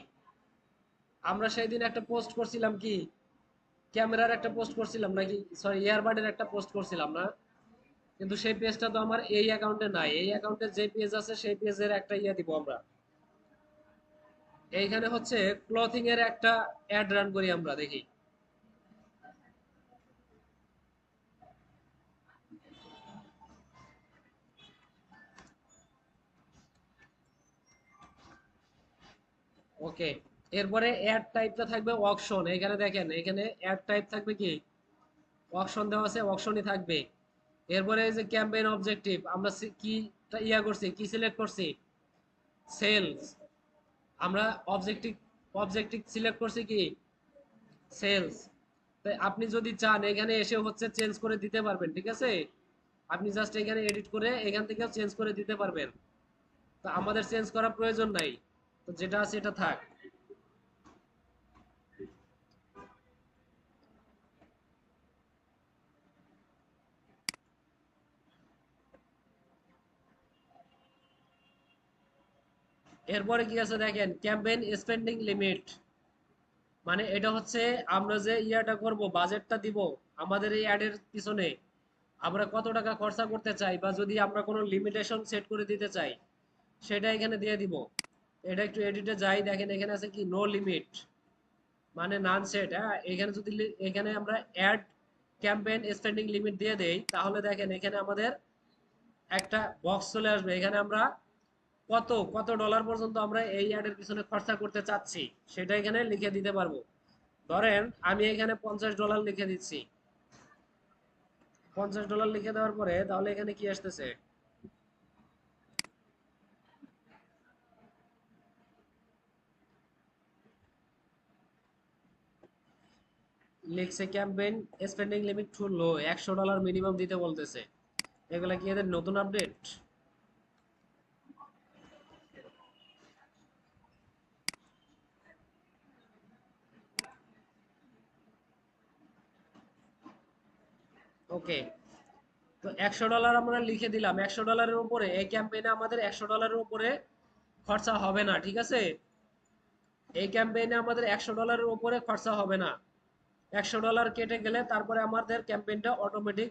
Speaker 1: আমরা সেই দিন একটা পোস্ট করছিলাম কি, ক্যামেরার একটা পোস্ট করছিলাম নাকি, সরি ইয়ারবাডের একটা পোস্ট করছিলাম না? কিন্তু সেই পেজটা তো আমার এই অ্যাকাউন্টে নাই। এই অ্যাকাউন্টে যে পেজ আছে সেই পেজের একটা ইয়ে দিব আমরা। এইখানে হচ্ছে ক্লথিং এর একটা অ্যাড রান করি আমরা, দেখি। ওকে, এরপরে অ্যাড টাইপটা থাকবে অকশন। এখানে দেখেন, এখানে অ্যাড টাইপ থাকবে কি, অকশন দেওয়া আছে, অকশনই থাকবে। এরপরে এই যে ক্যাম্পেইন অবজেক্টিভ, আমরা কি ইয়া করছি, কি সিলেক্ট করছি, সেলস। আমরা অবজেক্টিভ অবজেক্টিভ সিলেক্ট করছি কি, সেলস। তাই আপনি যদি চান এখানে এসে হচ্ছে চেঞ্জ করে দিতে পারবেন, ঠিক আছে? আপনি জাস্ট এখানে এডিট করে এখান থেকে চেঞ্জ করে দিতে পারবেন। তো আমাদের চেঞ্জ করার প্রয়োজন নাই, তো যেটা আছে এটা থাক। এরপরে কি আছে দেখেন, ক্যাম্পেইন স্পেন্ডিং লিমিট। মানে এটা হচ্ছে আমরা যে ইয়াটা করব, বাজেটটা দিব আমাদের এই অ্যাডের পিছনে, আমরা কত টাকা খরচা করতে চাই, বা যদি আমরা কোনো লিমিটেশন সেট করে দিতে চাই সেটা এখানে দিয়ে দিব। এটা একটু এডিটে যাই, দেখেন এখানে আছে কি নো লিমিট, মানে নান সেট, হ্যাঁ। এখানে যদি এখানে আমরা অ্যাড ক্যাম্পেইন স্পেন্ডিং লিমিট দিয়ে দেই, তাহলে দেখেন এখানে আমাদের একটা বক্স চলে আসবে। এখানে আমরা কত কত ডলার পর্যন্ত আমরা এই অ্যাডের পিছনে খরচা করতে চাচ্ছি সেটা এখানে লিখে দিতে পারবো। ধরেন আমি এখানে $50 লিখে দিচ্ছি। $50 লিখে দেওয়ার পরে তাহলে এখানে কি আসতেছে, লিখছে campaign spending limit to low, $100 minimum দিতে বলতেছে। এগুলা কি এদের নতুন আপডেট? ওকে, তো $100 আমরা লিখে দিলাম। $100 উপরে এই ক্যাম্পেইনে আমাদের $100 উপরে খরচা হবে না, ঠিক আছে? এই ক্যাম্পেইনে আমাদের $100 উপরে খরচা হবে না। $100 কেটে গেলে তারপরে আমাদের ক্যাম্পেইনটা অটোমেটিক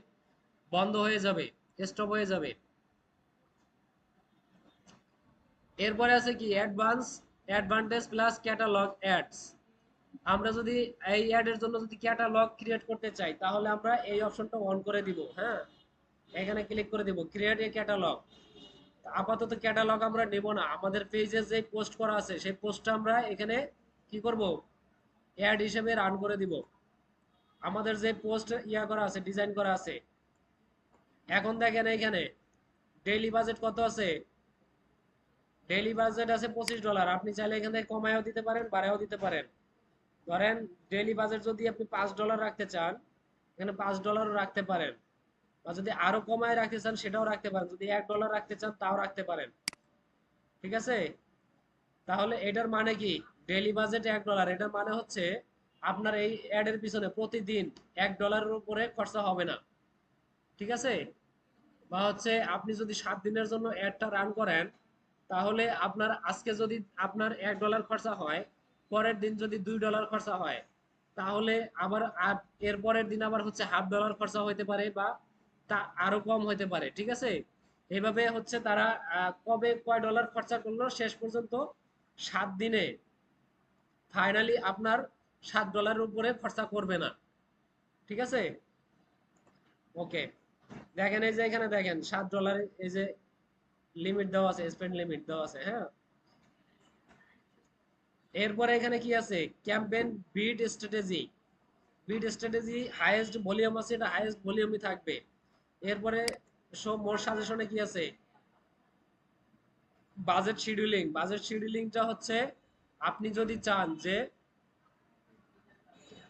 Speaker 1: বন্ধ হয়ে যাবে, স্টপ হয়ে যাবে। এরপরে আছে কি advance advantage plus catalogue ads. আমরা যদি এই অ্যাডের জন্য যদি ক্যাটালগ ক্রিয়েট করতে চাই তাহলে আমরা এই অপশনটা অন করে দিব, হ্যাঁ। এখানে ক্লিক করে দিব ক্রিয়েট এ ক্যাটালগ। আপাতত ক্যাটালগ আমরা নেব না, আমাদের পেজে যে পোস্ট করা আছে সেই পোস্টটা আমরা এখানে কি করব, অ্যাড হিসেবে রান করে দিব। আমাদের যে পোস্ট ইয়া করা আছে, ডিজাইন করা আছে। এখন দেখেন এখানে ডেইলি বাজেট কত আছে, ডেইলি বাজেট আছে $25। আপনি চাইলে এখান থেকে কমায়ও দিতে পারেন, বাড়ায়ও দিতে পারেন। ধরেন ডেইলি বাজেট যদি আপনি $5 রাখতে চান, এখানে $5 রাখতে পারেন। বা যদি আরো কমায় রাখতে চান সেটাও রাখতে পারেন, যদি $1 রাখতে চান তাও রাখতে পারেন, ঠিক আছে? তাহলে এটার মানে কি, ডেইলি বাজেট $1, এটার মানে হচ্ছে আপনার এই অ্যাডের পিছনে প্রতিদিন $1 উপরে খরচা হবে না, ঠিক আছে? বা হচ্ছে আপনি যদি 7 দিনের জন্য অ্যাডটা রান করেন, তাহলে আপনার আজকে যদি আপনার $1 খরচা হয়, পরের দিন যদি $2 খরচা হয়, তাহলে আবার এর পরের দিন আবার হচ্ছে $0.5 খরচা হইতে পারে, বা তা আরো কম হইতে পারে, ঠিক আছে? এভাবে হচ্ছে তারা কবে কয় ডলার খরচা করলো শেষ পর্যন্ত 7 দিনে ফাইনালি আপনার $7 উপরে খরচা করবে না, ঠিক আছে? ওকে, দেখেন এই যে এখানে দেখেন $7 এই যে লিমিট দেওয়া আছে, স্পেন্ড লিমিট দেওয়া আছে, হ্যাঁ। এরপরে এখানে কি আছে, campaign bid strategy. Bid strategy highest volume আছে, এটা হাইয়েস্ট ভলিউমই থাকবে। এরপরে সব মোর সাজেশনে কি আছে, বাজেট শিডিউলিং। বাজেট শিডিউলিংটা হচ্ছে আপনি যদি চান যে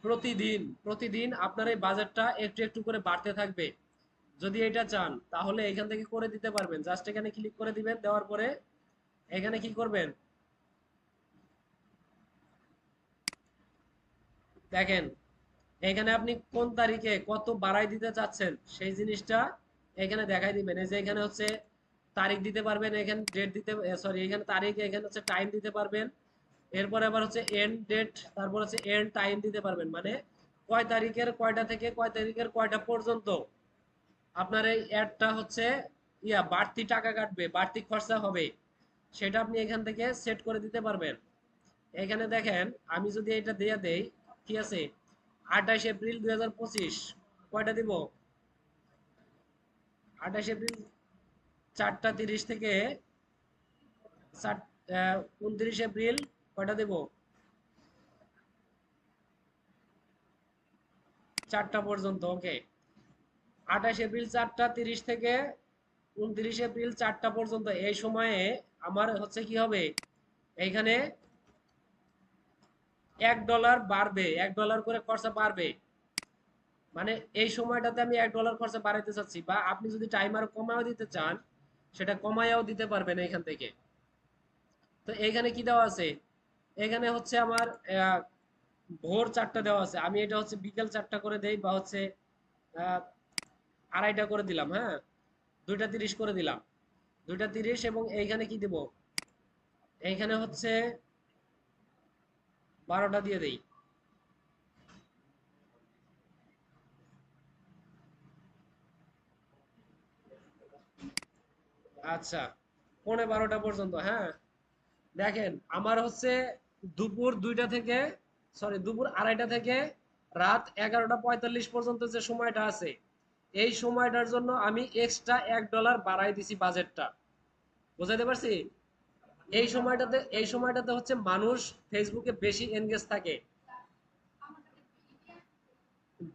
Speaker 1: প্রতিদিন প্রতিদিন আপনার এই বাজেটটা একটু একটু করে বাড়তে থাকবে, যদি এটা চান তাহলে এখান থেকে করে দিতে পারবেন। জাস্ট এখানে ক্লিক করে দিবেন, দেওয়ার পরে এখানে কি করবেন দেখেন, এখানে আপনি কোন তারিখে কত বাড়াই দিতে চাচ্ছেন সেই জিনিসটা এখানে দেখাই দিবেন। এই যে এখানে হচ্ছে তারিখ দিতে পারবেন, এখানে ডেট দিতে, সরি এখানে তারিখ, এখানে হচ্ছে টাইম দিতে পারবেন। এরপরে আবার হচ্ছে এন্ড ডেট, তারপর হচ্ছে এন্ড টাইম দিতে পারবেন, মানে কয় তারিখের কয়টা থেকে কয় তারিখের কয়টা পর্যন্ত আপনার এই অ্যাডটা হচ্ছে বাড়তি টাকা কাটবে, বাড়তি খরচা হবে, সেটা আপনি এখান থেকে সেট করে দিতে পারবেন। এখানে দেখেন আমি যদি এটা দিয়ে দেই, কি আছে 28 এপ্রিল 2025, কয়টা দিব 28 এপ্রিল 4টা 30 থেকে 29 এপ্রিল কয়টা দেব 4টা পর্যন্ত। ওকে, 28 এপ্রিল 4টা 30 থেকে 29 এপ্রিল 4টা পর্যন্ত, এই সময়ে আমার হচ্ছে কি হবে, এইখানে $1 বাড়বে, $1 করে খরচা বাড়বে। মানে এই সময়টাতে আমি $1 খরচা বাড়াইতে চাচ্ছি, বা আপনি যদি টাইমার কমাও দিতে চান সেটা কমাইয়াও দিতে পারবেন এখান থেকে। তো এখানে কি দেওয়া আছে, এখানে হচ্ছে আমার ভোর 4টা দেওয়া আছে, আমি এটা হচ্ছে বিকেল 4টা করে দেই, বা হচ্ছে আহ, 2:30 করে দিলাম, হ্যাঁ 2টা 30 করে দিলাম, 2টা 30, এবং এইখানে কি দিব, এইখানে হচ্ছে 12টা দিয়ে দেই। আচ্ছা, 12:45 পর্যন্ত, হ্যাঁ দেখেন আমার হচ্ছে দুপুর 2টা থেকে, সরি দুপুর 2:30 থেকে রাত 11টা 45 পর্যন্ত যে সময়টা আছে, এই সময়টার জন্য আমি এক্সট্রা $1 বাড়াই দিছি বাজেটটা। বুঝাইতে পারছি? এই সময়টাতে হচ্ছে মানুষ ফেসবুকে বেশি এনগেজ থাকে।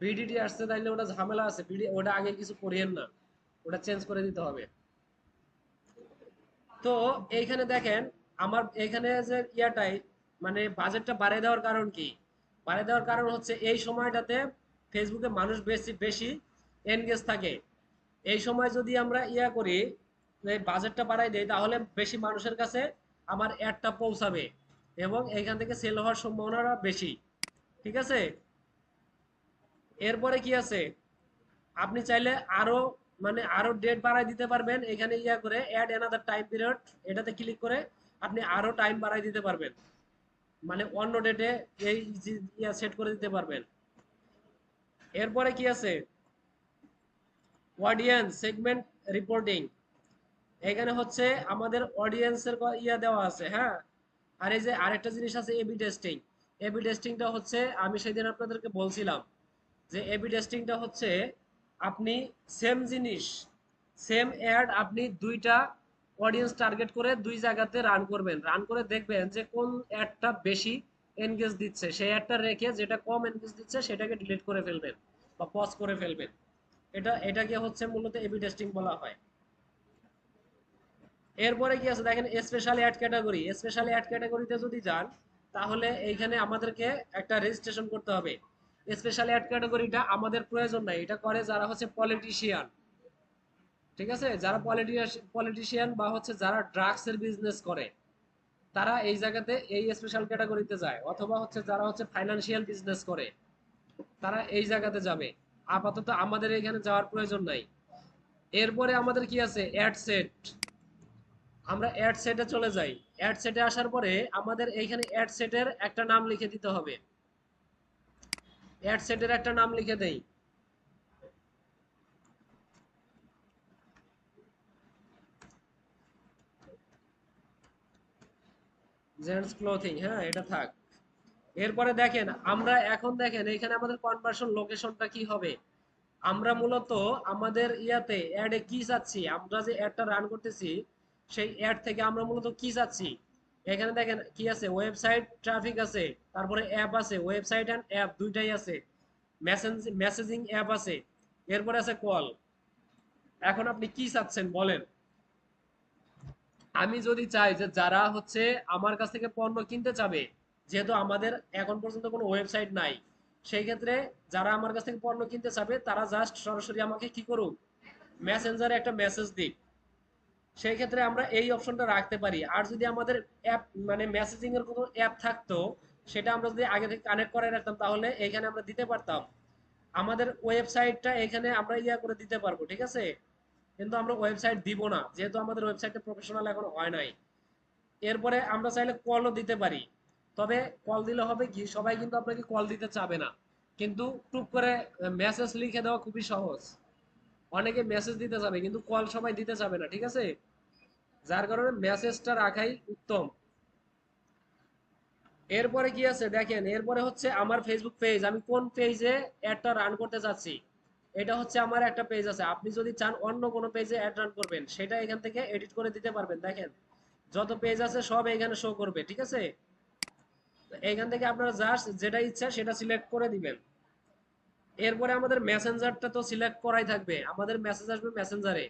Speaker 1: ভিডিটি আসছে, তাইলে ওটা ঝামেলা আছে, ওটা আগে কিছু করিয়েন না, ওটা চেঞ্জ করে দিতে হবে। তো এইখানে দেখেন আমার এখানে যে ইয়াটাই, মানে বাজেটটা বাড়িয়ে দেওয়ার কারণ কি, বাড়িয়ে দেওয়ার কারণ হচ্ছে এই সময়টাতে ফেসবুকে মানুষ বেশি বেশি এনগেজ থাকে। এই সময় যদি আমরা করি, বাজেটটা বাড়াই দেই, তাহলে বেশি মানুষের কাছে আমার অ্যাডটা পৌঁছাবে, এবং এইখান থেকে সেল হওয়ার সম্ভাবনাটা বেশি। ঠিক আছে, এরপরে কি আছে, আপনি চাইলে আরো, মানে আরো ডেট বাড়াই দিতে পারবেন, এখানে করে অ্যাড অ্যানাদার টাইম পিরিয়ড, এটাতে ক্লিক করে আপনি আরো টাইম বাড়াই দিতে পারবেন, মানে অন্য ডেটে এই সেট করে দিতে পারবেন। এরপরে কি আছে, অডিয়েন্স সেগমেন্ট রিপোর্টিং, এখানে হচ্ছে আমাদের অডিয়েন্সের দেওয়া আছে, হ্যাঁ। আর এই যে আরেকটা জিনিস আছে এবি টেস্টিং। এবি টেস্টিংটা হচ্ছে আমি সেদিন আপনাদেরকে বলছিলাম যে এবি টেস্টিংটা হচ্ছে আপনি সেম জিনিস, সেম অ্যাড আপনি দুইটা অডিয়েন্স টার্গেট করে দুই জায়গাতে রান করবেন, রান করে দেখবেন যে কোন অ্যাডটা বেশি এনগেজ দিচ্ছে, সেই অ্যাডটা রেখে যেটা কম এনগেজ দিচ্ছে সেটাকে ডিলিট করে ফেলবেন বা পজ করে ফেলবেন। এটাকে হচ্ছে মূলত এবি টেস্টিং বলা হয়। এরপরে কি আছে দেখেন, special add category. Special add ক্যাটাগরিতে যদি যান, তাহলে এইখানে আমাদেরকে একটা রেজিস্ট্রেশন করতে হবে। স্পেশাল অ্যাড ক্যাটাগরিটা আমাদের প্রয়োজন নাই, এটা করে যারা হচ্ছে পলিটিশিয়ান। ঠিক আছে, যারা পলিটিশিয়ান বা হচ্ছে যারা ড্রাগস এর বিজনেস করে, তারা এই জায়গাতে এই স্পেশাল ক্যাটাগরিতে যায়, অথবা হচ্ছে যারা হচ্ছে ফাইনান্সিয়াল বিজনেস করে, তারা এই জায়গাতে যাবে। আপাতত আমাদের এখানে যাওয়ার প্রয়োজন নাই। এরপরে আমাদের কি আছে, অ্যাড সেট। আমরা অ্যাড সেটে চলে যাই। অ্যাড সেটে আসার পরে আমাদের এইখানে অ্যাড সেটের একটা নাম লিখে দিতে হবে। অ্যাড সেটের একটা নাম লিখে দেই, জেন্টস ক্লোথিং, হ্যাঁ এটা থাক। এরপরে দেখেন আমরা এখন দেখেন এখানে আমাদের কনভার্সন লোকেশনটা কি হবে। আমরা মূলত আমাদের অ্যাডে কি চাচ্ছি, আমরা যে অ্যাডটা রান করতেছি সেই অ্যাড থেকে আমরা মূলত কি চাচ্ছি। এখানে দেখেন কি আছে, ওয়েবসাইট ট্রাফিক আছে, তারপরে অ্যাপ আছে, ওয়েবসাইট এন্ড অ্যাপ দুইটাই আছে। মেসেজিং অ্যাপ আছে, এরপরে আছে কল। এখন আপনি কি চাচ্ছেন বলেন? আমি যদি চাই যে যারা হচ্ছে আমার কাছ থেকে পণ্য কিনতে চাবে, যেহেতু আমাদের এখন পর্যন্ত কোনো ওয়েবসাইট নাই, সেই ক্ষেত্রে যারা আমার কাছ থেকে পণ্য কিনতে চাবে তারা জাস্ট সরাসরি আমাকে কি করুক, মেসেঞ্জারে একটা মেসেজ দিক। সেই ক্ষেত্রে আমরা এই অপশনটা রাখতে পারি। আর যদি আমাদের অ্যাপ মানে মেসেজিং এর কোনো অ্যাপ থাকতো, সেটা আমরা যদি আগে থেকে কানেক্ট করে রাখতাম তাহলে এখানে আমরা দিতে পারতাম আমাদের ওয়েবসাইটটা, এখানে আমরা ইয়া করে দিতে পারবো, ঠিক আছে। কিন্তু আমরা ওয়েবসাইট দিব না, যেহেতু আমাদের ওয়েবসাইটটা প্রফেশনাল এখন হয় নাই। এরপরে আমরা চাইলে কলও দিতে পারি, তবে কল দিলে হবে কি, সবাই কিন্তু আপনাকে কল দিতে চাবে না। কিন্তু টুক করে মেসেজ লিখে দেওয়া খুবই সহজ। অনেকে মেসেজ দিতে যাবে কিন্তু কল সবাই দিতে যাবে না, ঠিক আছে। যার কারণে মেসেজটা রাখাই উত্তম। এরপরে কি আছে দেখেন, এরপরে হচ্ছে আমার ফেসবুক পেজ, আমি কোন পেজে অ্যাডটা রান করতে চাচ্ছি। এটা হচ্ছে আমার একটা পেজ আছে, আপনি যদি চান অন্য কোনো পেজে অ্যাড রান করবেন সেটা এখান থেকে এডিট করে দিতে পারবেন। দেখেন যত পেজ আছে সব এখানে শো করবে, ঠিক আছে। এখান থেকে আপনারা জাস্ট যেটা ইচ্ছা সেটা সিলেক্ট করে দিবেন। এরপরে আমাদের মেসেঞ্জারটা তো সিলেক্ট করাই থাকবে, আমাদের মেসেজ আসবে মেসেঞ্জারে।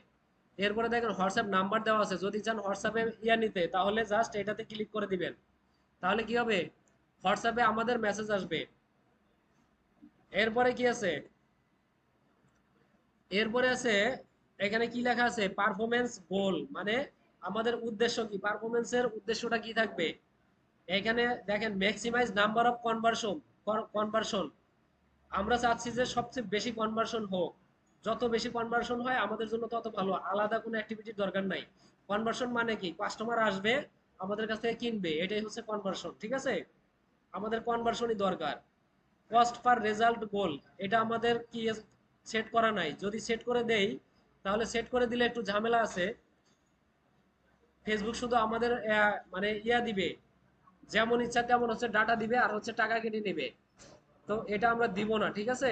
Speaker 1: এরপরে দেখেন হোয়াটসঅ্যাপ নাম্বার দেওয়া আছে, যদি চান হোয়াটসঅ্যাপে ইয়া নিতে তাহলে জাস্ট এটাতে ক্লিক করে দিবেন। তাহলে কি হবে, হোয়াটসঅ্যাপে আমাদের মেসেজ আসবে। এরপরে কি আছে, এরপরে আছে এখানে কি লেখা আছে, পারফরমেন্স গোল, মানে আমাদের উদ্দেশ্য কি, পারফরমেন্সের উদ্দেশ্যটা কি থাকবে। এখানে দেখেন ম্যাক্সিমাইজ নাম্বার অফ কনভার্সন, আমরা চাচ্ছি যে সবচেয়ে বেশি কনভার্সন হোক। যত বেশি কনভার্সন হয় আমাদের জন্য তত ভালো, আলাদা কোনো অ্যাক্টিভিটির দরকার নাই। কনভার্সন মানে কি, কাস্টমার আসবে আমাদের কাছ থেকে কিনবে, এটাই হচ্ছে কনভার্সন, ঠিক আছে। আমাদের কনভার্সনই দরকার। কস্ট পার রেজাল্ট গোল, এটা আমাদের কি সেট করা নাই, যদি সেট করে দেই তাহলে, সেট করে দিলে একটু ঝামেলা আছে। ফেসবুক শুধু আমাদের মানে ইয়া দিবে, যেমন ইচ্ছা তেমন হচ্ছে ডাটা দিবে আর হচ্ছে টাকা কেটে নেবে। তো এটা আমরা দিব না, ঠিক আছে।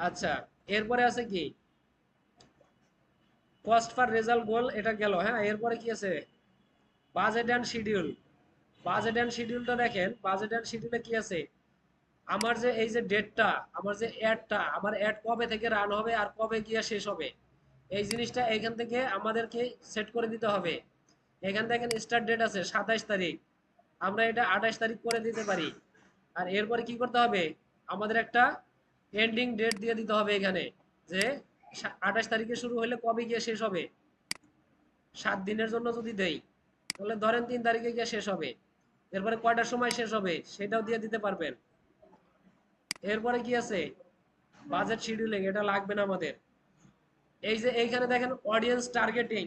Speaker 1: আচ্ছা, এরপরে আছে কি, কস্ট পার রেজাল্ট গোল, এটা গেল। হ্যাঁ, এরপরে কি আছে, budget and schedule. Budget and শিডিউলটা দেখেন, বাজেট অ্যান্ড শিডিউলে কি আছে, আমার যে এই যে ডেটটা, আমার যে অ্যাডটা, আমার অ্যাড কবে থেকে রান হবে আর কবে গিয়ে শেষ হবে, এই জিনিসটা এখান থেকে আমাদেরকে সেট করে দিতে হবে। এখান থেকে স্টার্ট ডেট আছে 27 তারিখ, আমরা এটা 28 তারিখ করে দিতে পারি। আর এরপরে কি করতে হবে, আমাদের একটা এন্ডিং ডেট দিয়ে দিতে হবে এখানে, যে 28 তারিখে শুরু হলে কবে গিয়ে শেষ হবে। 7 দিনের জন্য যদি দেই তাহলে ধরেন 3 তারিখে গিয়ে শেষ হবে। এরপরে কয়টার সময় শেষ হবে সেটাও দিয়ে দিতে পারবেন। এরপরে কি আছে, বাজেট শিডিউলিং, এটা লাগবে না আমাদের। এই যে এইখানে দেখেন অডিয়েন্স টার্গেটিং,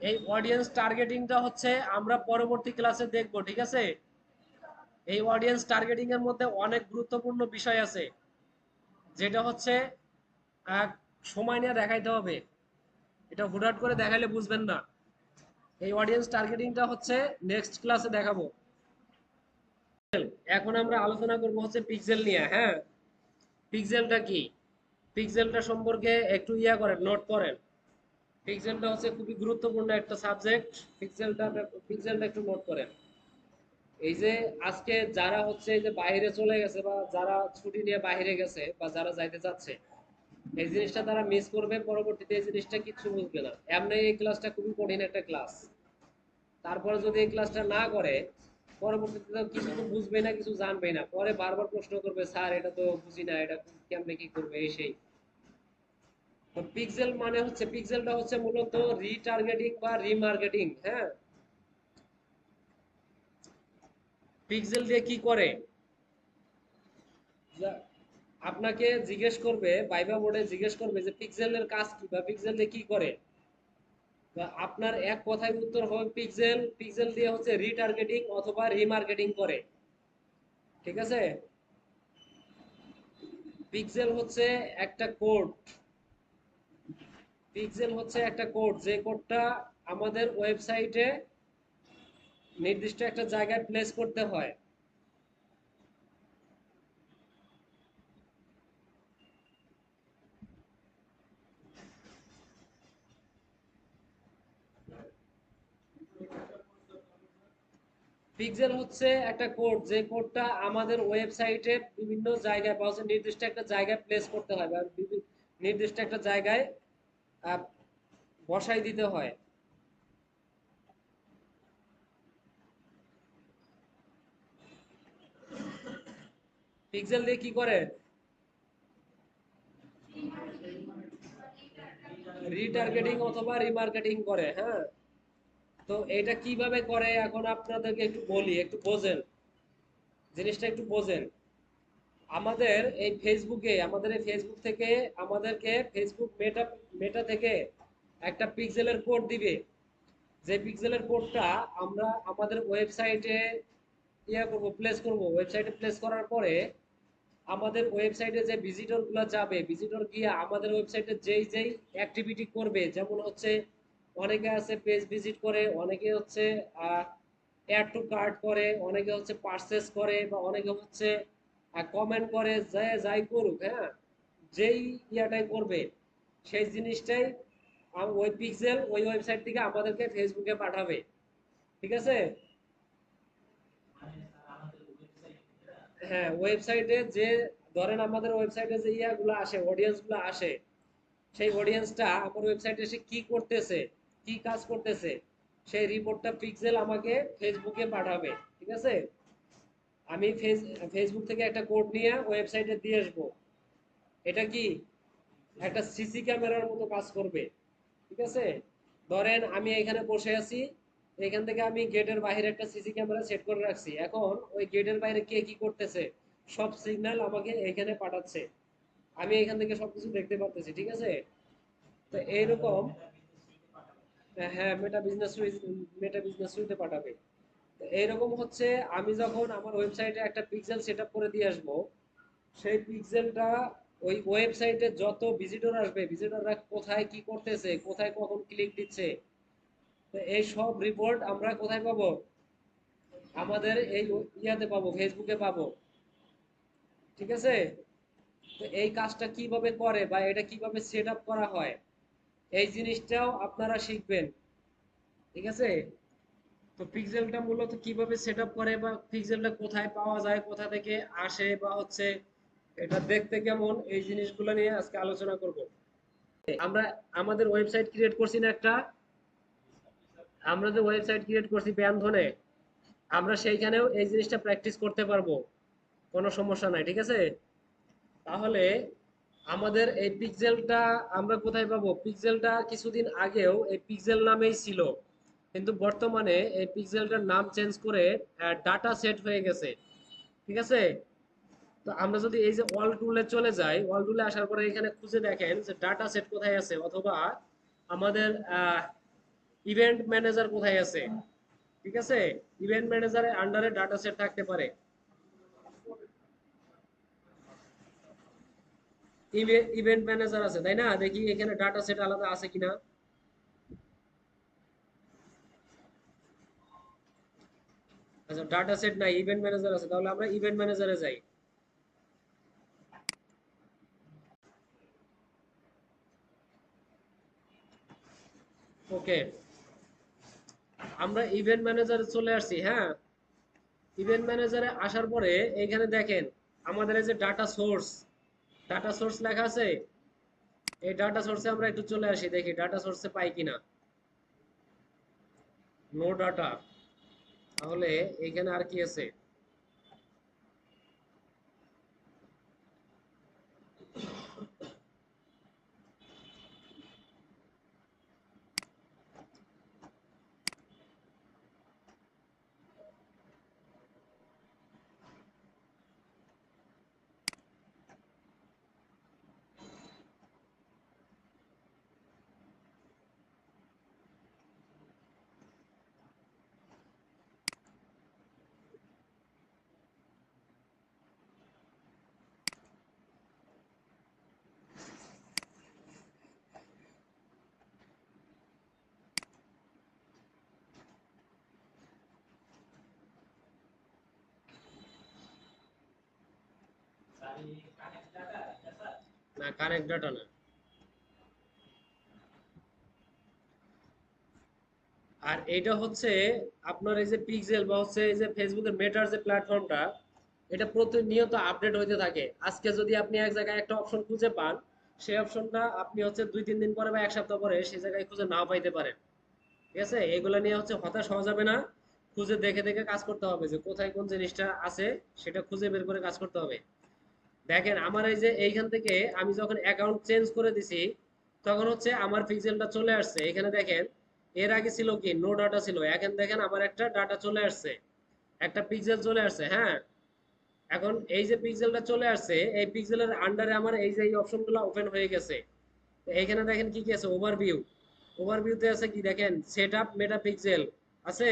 Speaker 1: এই অডিয়েন্স টার্গেটিংটা হচ্ছে আমরা পরবর্তী ক্লাসে দেখব, ঠিক আছে। এই অডিয়েন্স টার্গেটিং এর মধ্যে অনেক গুরুত্বপূর্ণ বিষয় আছে, যেটা হচ্ছে আহ, সময় নিয়ে দেখাইতে হবে, এটা হুটহাট করে দেখাইলে বুঝবেন না। এই অডিয়েন্স টার্গেটিংটা হচ্ছে নেক্সট ক্লাসে দেখাবো। এখন আমরা আলোচনা করব হচ্ছে পিক্সেল নিয়ে। হ্যাঁ, পিক্সেলটা কি, পিক্সেলটা সম্পর্কে একটু ইয়া করেন, নোট করেন। পিক্সেলটা হচ্ছে খুবই গুরুত্বপূর্ণ একটা সাবজেক্ট। পিক্সেলটা একটু নোট করেন। এই যে আজকে যারা হচ্ছে এই যে বাইরে চলে গেছে বা যারা ছুটি নিয়ে বাইরে গেছে বা যারা যাইতে চাচ্ছে, এই জিনিসটা তারা মিস করবে, পরবর্তীতে এই জিনিসটা কিছু বুঝবে না। এমনি এই ক্লাসটা খুবই কঠিন একটা ক্লাস, তারপরে যদি এই ক্লাসটা না করে পরবর্তীতে তো কিছু তো বুঝবে না, কিছু জানবে না, পরে বারবার প্রশ্ন করবে, স্যার এটা তো বুঝি না, এটা কেমনে কি করবে এই সেই। তো পিক্সেল মানে হচ্ছে, পিক্সেলটা হচ্ছে মূলত রিটার্গেটিং বা রিমার্কেটিং। হ্যাঁ, পিক্সেল দিয়ে কি করে, আপনাকে জিজ্ঞেস করবে, ভাইবা বোর্ডে জিজ্ঞেস করবে যে পিক্সেলের কাজ কি বা পিক্সেল দিয়ে কি করে। তো আপনার এক কথায় উত্তর হবে পিক্সেল, পিক্সেল দিয়ে হচ্ছে রিটার্গেটিং অথবা রিমার্কেটিং করে, ঠিক আছে। পিক্সেল হচ্ছে একটা কোড, পিক্সেল হচ্ছে একটা কোড, যে কোডটা আমাদের ওয়েবসাইটে নির্দিষ্ট একটা জায়গায় প্লেস করতে হয়। পিক্সেল হচ্ছে একটা কোড, যে কোডটা আমাদের ওয়েবসাইটে বিভিন্ন জায়গায় বা হচ্ছে নির্দিষ্ট একটা জায়গায় প্লেস করতে হয় বা নির্দিষ্ট একটা জায়গায় আহ, বসাই দিতে হয়। পিক্সেল দিয়ে কি করে? রিটার্গেটিং অথবা রিমার্কেটিং করে, হ্যাঁ। তো এটা কিভাবে করে এখন আপনাদেরকে একটু বলি, একটু বোঝেন, জিনিসটা একটু বোঝেন। আমাদের এই ফেসবুক থেকে আমাদেরকে ফেসবুক মেটা মেটা থেকে একটা পিক্সেলের কোড দিবে। যে পিক্সেলের কোডটা আমরা আমাদের ওয়েবসাইটে প্লেস করব। ওয়েবসাইটে প্লেস করার পরে আমাদের ওয়েবসাইটে যে ভিজিটর গুলো যাবে, ভিজিটর গিয়ে আমাদের ওয়েবসাইটে যেই যেই অ্যাক্টিভিটি করবে, যেমন হচ্ছে অনেকে আছে পেজ ভিজিট করে, অনেকে হচ্ছে অ্যাড টু কার্ট করে, অনেকে হচ্ছে পারচেস করে, বা অনেকে হচ্ছে কমেন্ট করে, যাই করুক, হ্যাঁ, যেই ইয়াটাই করবে সেই জিনিসটাই ওই পিক্সেল ওই ওয়েবসাইট থেকে আমাদেরকে ফেসবুকে পাঠাবে। ঠিক আছে? হ্যাঁ, ওয়েবসাইটে যে ধরেন আমাদের ওয়েবসাইটে যে ইয়াগুলো আসে, অডিয়েন্স গুলো আসে, সেই অডিয়েন্সটা আমার ওয়েবসাইটে এসে কি করতেছে, কি কাজ করতেছে, সেই রিপোর্টটা পিক্সেল আমাকে ফেসবুকে পাঠাবে। ঠিক আছে? আমি ফেসবুক থেকে একটা কোড নিয়ে ওয়েবসাইটে দিয়ে আসবো। এটা কি একটা সিসি ক্যামেরার মতো কাজ করবে। ঠিক আছে? ধরেন আমি এখানে বসে আছি, এখান থেকে আমি গেটের বাইরে একটা সিসি ক্যামেরা সেট করে রাখছি, এখন ওই গেটের বাইরে কে কি করতেছে সব সিগন্যাল আমাকে এখানে পাঠাচ্ছে, আমি এখান থেকে সবকিছু দেখতে পারতেছি। ঠিক আছে? তো এইরকম, হ্যাঁ, মেটা বিজনেস সুইটে পাঠাবে। তো এইরকম হচ্ছে, আমি যখন আমার ওয়েবসাইটে একটা পিক্সেল সেট আপ করে দিয়ে আসবো, সেই পিক্সেলটা ওই ওয়েবসাইটে যত ভিজিটর আসবে, ভিজিটররা কোথায় কি করতেছে, কোথায় কখন ক্লিক দিচ্ছে, তো এই সব রিপোর্ট আমরা কোথায় পাবো? আমাদের এই ইয়াতে পাবো, ফেসবুকে পাবো। ঠিক আছে? তো এই কাজটা কিভাবে করে বা এটা কিভাবে সেট আপ করা হয়, এই জিনিসটাও আপনারা শিখবেন। ঠিক আছে? তো পিক্সেলটা মূলত কিভাবে সেট আপ করে বা পিক্সেলটা কোথায় পাওয়া যায়, কোথা থেকে আসে, বা হচ্ছে এটা দেখতে কেমন, এই জিনিসগুলো নিয়ে আজকে আলোচনা করব। আমরা আমাদের ওয়েবসাইট ক্রিয়েট করছি না একটা, আমরা যে ওয়েবসাইট ক্রিয়েট করছি ব্যানধনে, আমরা সেইখানেও এই জিনিসটা প্র্যাকটিস করতে পারবো, কোনো সমস্যা নাই। ঠিক আছে? তাহলে আমাদের এই পিক্সেলটা আমরা কোথায় পাবো? পিক্সেলটা কিছুদিন আগেও এই পিক্সেল নামেই ছিল, কিন্তু বর্তমানে এই পিক্সেলটার নাম চেঞ্জ করে ডাটা সেট হয়ে গেছে। ঠিক আছে? তো আমরা যদি এই যে অল টুলে চলে যাই, অল টুলে আসার পরে এখানে খুঁজে দেখেন যে ডাটা সেট কোথায় আছে, অথবা আমাদের ইভেন্ট ম্যানেজার কোথায় আছে। ঠিক আছে? ইভেন্ট ম্যানেজারের আন্ডারে ডাটা সেট থাকতে পারে। ইভেন্ট ম্যানেজার আছে, তাই না? দেখি এখানে ডাটা সেট আলাদা আছে কিনা। আচ্ছা, ডাটা সেট নাই, ইভেন্ট ম্যানেজার আছে, তাহলে আমরা ইভেন্ট ম্যানেজারে যাই। ওকে, আমরা ইভেন্ট ম্যানেজারে চলে আসছি, হ্যাঁ। ইভেন্ট ম্যানেজারে আসার পরে এখানে দেখেন আমাদের এই যে ডাটা সোর্স লেখা আছে, এই ডাটা সোর্সে আমরা একটু চলে আসি, দেখি ডাটা সোর্সে পাই কিনা। নো ডাটা, তাহলে এখানে আর কি আছে? না, কানেক্ট ডাটা না। আর এটা হচ্ছে আপনার এই যে পিক্সেল বা হচ্ছে এই যে ফেসবুকের মেটার যে প্ল্যাটফর্মটা, এটা প্রতিনিয়ত আপডেট হইতে থাকে। আজকে যদি আপনি এক জায়গায় একটা অপশন খুঁজে পান, সেই অপশনটা আপনি হচ্ছে 2-3 দিন পরে বা এক সপ্তাহ পরে সেই জায়গায় খুঁজে নাও পাইতে পারেন। ঠিক আছে, এগুলো নিয়ে হচ্ছে হতাশ হওয়া যাবে না। খুঁজে দেখে দেখে কাজ করতে হবে, যে কোথায় কোন জিনিসটা আছে সেটা খুঁজে বের করে কাজ করতে হবে। দেখেন আমার এই যে এইখান থেকে আমি যখন অ্যাকাউন্ট চেঞ্জ করে দিছি, তখন হচ্ছে আমার পিক্সেলটা চলে আসছে এখানে দেখেন। এর আগে ছিল কি নো ডাটা ছিল, এখন দেখেন আমার একটা ডাটা চলে আসছে, একটা পিক্সেল চলে আসছে। হ্যাঁ, এখন এই যে পিক্সেলটা চলে আসছে, এই পিক্সেলের আন্ডারে আমার এই যে এই অপশনগুলো ওপেন হয়ে গেছে। তো এইখানে দেখেন কি কি আছে, ওভারভিউ। ওভারভিউতে আছে কি দেখেন, সেটআপ মেটাপিক্সেল আছে।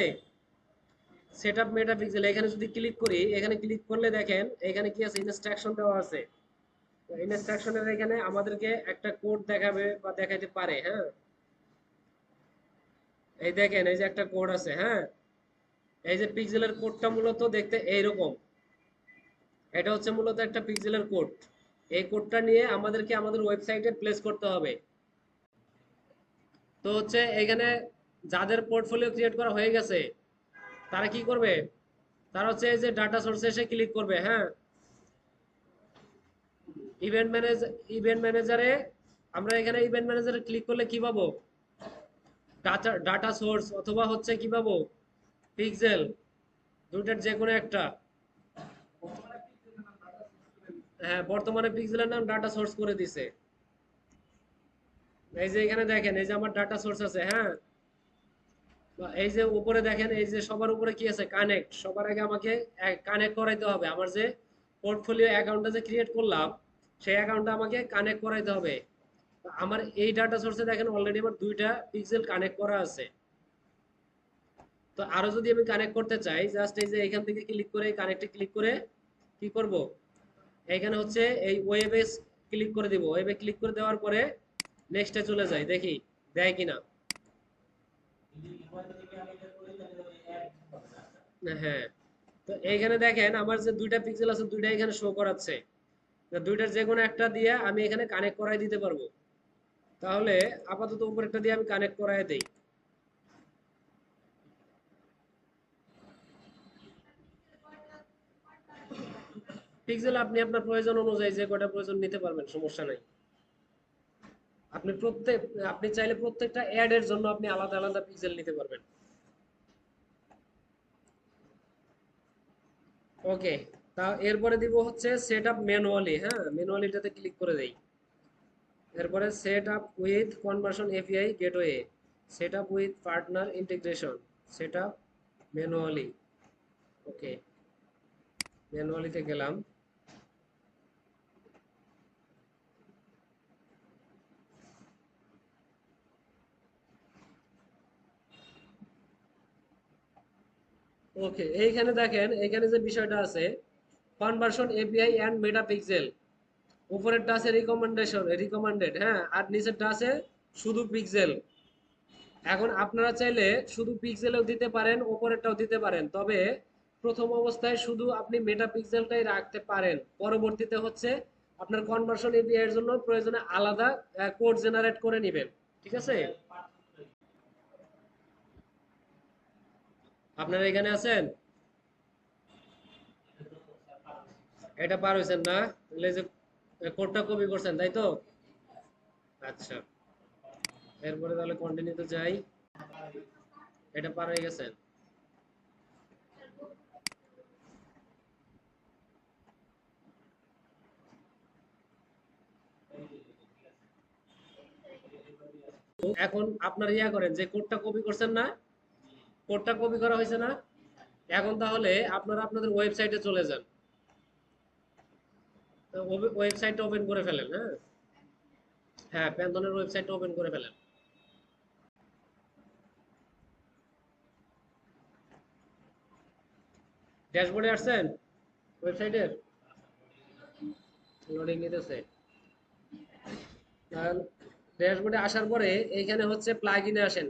Speaker 1: সেটআপ মেটাপিক্সেল এখানে যদি ক্লিক করি, এখানে ক্লিক করলে দেখেন এখানে কি আছে, ইনস্ট্রাকশন দেওয়া আছে। ইনস্ট্রাকশনের এখানে আমাদেরকে একটা কোড দেখাবে বা দেখাইতে পারে। হ্যাঁ, এই দেখেন এই যে একটা কোড আছে। হ্যাঁ, এই যে পিক্সেলের কোডটা মূলত দেখতে এইরকম। এটা হচ্ছে মূলত একটা পিক্সেলের কোড। এই কোডটা নিয়ে আমাদেরকে আমাদের ওয়েবসাইটে প্লেস করতে হবে। তো হচ্ছে এখানে যাদের পোর্টফোলিও ক্রিয়েট করা হয়ে গেছে, তারা কি করবে, তারা হচ্ছে এই যে ডাটা সোর্সে এসে ক্লিক করবে। হ্যাঁ, ইভেন্ট ম্যানেজার, ইভেন্ট ম্যানেজারে আমরা এখানে ইভেন্ট ম্যানেজারে ক্লিক করলে কি পাবো, ডাটা ডাটা সোর্স, অথবা হচ্ছে কি পাবো, পিক্সেল, দুইটার যে কোনো একটা। হ্যাঁ, বর্তমানে পিক্সেলের নাম ডাটা সোর্স করে দিছে। এই যে এখানে দেখেন এই যে আমার ডাটা সোর্স আছে। হ্যাঁ, এই যে উপরে দেখেন এই যে সবার উপরে কি আছে, কানেক্ট। সবার আগে আমাকে কানেক্ট করাইতে হবে, আমার যে পোর্টফোলিও অ্যাকাউন্টটা যে ক্রিয়েট করলাম, সেই অ্যাকাউন্টটা আমাকে কানেক্ট করাইতে হবে। আমার এই ডাটা সোর্সে দেখেন অলরেডি আমার দুইটা পিক্সেল কানেক্ট করা আছে। তো আরো যদি আমি কানেক্ট করতে চাই, জাস্ট এই যে এখান থেকে ক্লিক করে কানেক্টে ক্লিক করে কি করব, এখানে হচ্ছে এই ওয়েবে ক্লিক করে দিব। ওয়েবে ক্লিক করে দেওয়ার পরে নেক্সটে চলে যাই, দেখি দেয় কিনা। হ্যাঁ, তো এইখানে দেখেন আমার যে দুইটা পিক্সেল আছে দুইটা এখানে শো করাচ্ছে। তো দুইটার যে কোনো একটা দিয়ে আমি এখানে কানেক্ট করাই দিতে পারবো। তাহলে আপাতত উপরেরটা দিয়ে আমি কানেক্ট করাই দেই। পিক্সেল আপনি আপনার প্রয়োজন অনুযায়ী যে কয়টা প্রয়োজন নিতে পারবেন, সমস্যা নাই। আপনি প্রত্যেক, আপনি চাইলে প্রত্যেকটা অ্যাড এর জন্য আপনি আলাদা আলাদা পিক্সেল নিতে পারবেন। ওকে, তা এরপরে দিব হচ্ছে সেট আপ ম্যানুয়ালি। হ্যাঁ, ম্যানুয়ালিটাতে ক্লিক করে দেই। এরপরে set up with conversion API gateway, set up with partner integration, set up manually. Okay, ম্যানুয়ালিতে গেলাম। ওকে, এইখানে দেখেন এইখানে যে বিষয়টা আছে, কনভার্সন এপিআই এন্ড মেটাপিক্সেল। উপরেরটা আছে রিকমেন্ডেশন, রিকমেন্ডেড। হ্যাঁ, আর নিচেরটা আছে শুধু পিক্সেল। এখন আপনারা চাইলে শুধু পিক্সেলও দিতে পারেন, উপরেরটাও দিতে পারেন, তবে প্রথম অবস্থায় শুধু আপনি মেটা পিক্সেলটাই রাখতে পারেন। পরবর্তীতে হচ্ছে আপনার কনভার্সন এপিআই এর জন্য প্রয়োজনে আলাদা কোড জেনারেট করে নেবেন। ঠিক আছে, আপনারা এখানে আছেন, এটা পার হয়েছেন না, তাহলে যে কোডটা কপি করছেন তাই তো। আচ্ছা, এরপরে তাহলে কন্টিনিউতে যাই। এটা পার হয়ে গেছেন। তো এখন আপনার ইয়া করেন, যে কোডটা কপি করছেন না, কোডটা কপি করা হয়েছে না, এখন তাহলে আপনারা আপনাদের ওয়েবসাইটে চলে যান। ওয়েবসাইটটা ওপেন করে ফেলেন। হ্যাঁ, হ্যাঁ, প্যান্থনের ওয়েবসাইটটা ওপেন করে ফেলেন। ড্যাশবোর্ডে আসছেন ওয়েবসাইটের, লোডিং নিতেছে। ড্যাশবোর্ডে আসার পরে এইখানে হচ্ছে প্লাগইনে আসেন,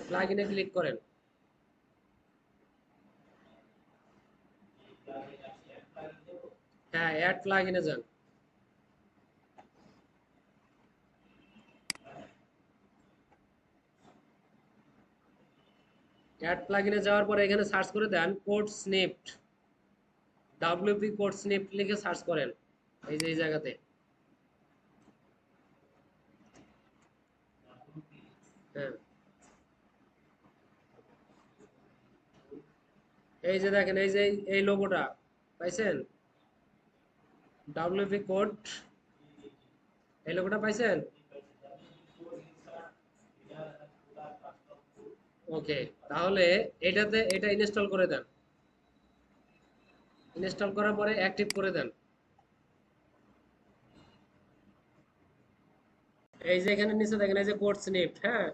Speaker 1: প্লাগইনে ক্লিক করেন। হ্যাঁ, অ্যাড প্লাগইনে যান। অ্যাড প্লাগইনে যাওয়ার পরে এখানে সার্চ করে দেন কোড স্নিপড, ডাব্লিউপি কোড স্নিপড লিখে সার্চ করেন এই যে এই জায়গাতে। হ্যাঁ, এই যে দেখেন এই যে এই লোগোটা পাইছেন, ডাব্লিউপি কোড, এই লোগোটা পাইছেন? ওকে, তাহলে এটা ইনস্টল করে দেন। ইনস্টল করার পরে অ্যাক্টিভ করে দেন। এই যে এখানে নিচে দেখেন এই যে কোড স্নিপড, হ্যাঁ,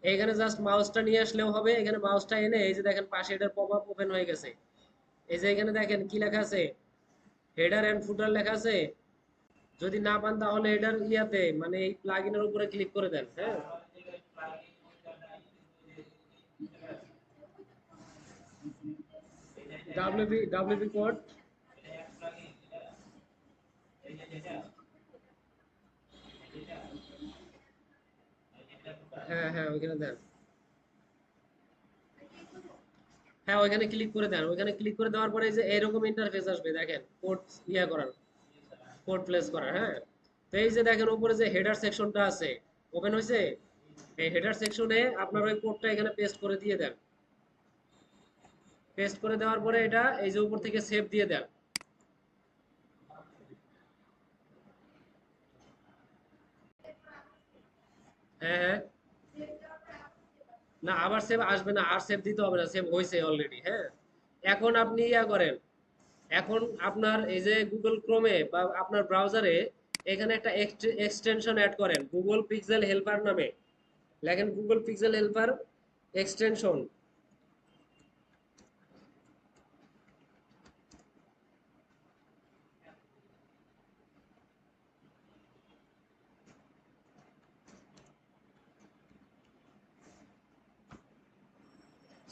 Speaker 1: এইখানে জাস্ট মাউসটা নিয়ে আসলেও হবে। এখানে মাউসটা এনে এই যে দেখেন পাশে এটার পপ আপ ওপেন হয়ে গেছে। এই যে এখানে দেখেন কি লেখা আছে, হেডার এন্ড ফুটার লেখা আছে। যদি না পান তাহলে এটার ইয়াতে মানে এই প্লাগইনের উপরে ক্লিক করে দেন। হ্যাঁ, ডাব্লিউপি কোড, হ্যাঁ হ্যাঁ ওইখানে দেন। হ্যাঁ ওইখানে ক্লিক করে দেন। ওইখানে ক্লিক করে দেওয়ার পরে এই যে এরকম ইন্টারফেস আসবে দেখেন, কোড ইয়া করার, কোড প্লেস করার। হ্যাঁ, তো এই যে দেখেন উপরে যে হেডার সেকশনটা আছে ওপেন হয়েছে, এই হেডার সেকশনে আপনার ওই কোডটা এখানে পেস্ট করে দিয়ে দেন। পেস্ট করে দেওয়ার পরে এটা এই যে উপর থেকে সেভ দিয়ে দেন। হ্যাঁ হ্যাঁ, না আবার সেভ আসবে না, আর সেভ দিতে হবে না, সেভ হয়েছে অলরেডি। হ্যাঁ, এখন আপনি ইয়া করেন, এখন আপনার এই যে গুগল ক্রোমে বা আপনার ব্রাউজারে এখানে একটা এক্সটেনশন অ্যাড করেন গুগল পিক্সেল হেল্পার নামে। লেখেন Google pixel helper extension.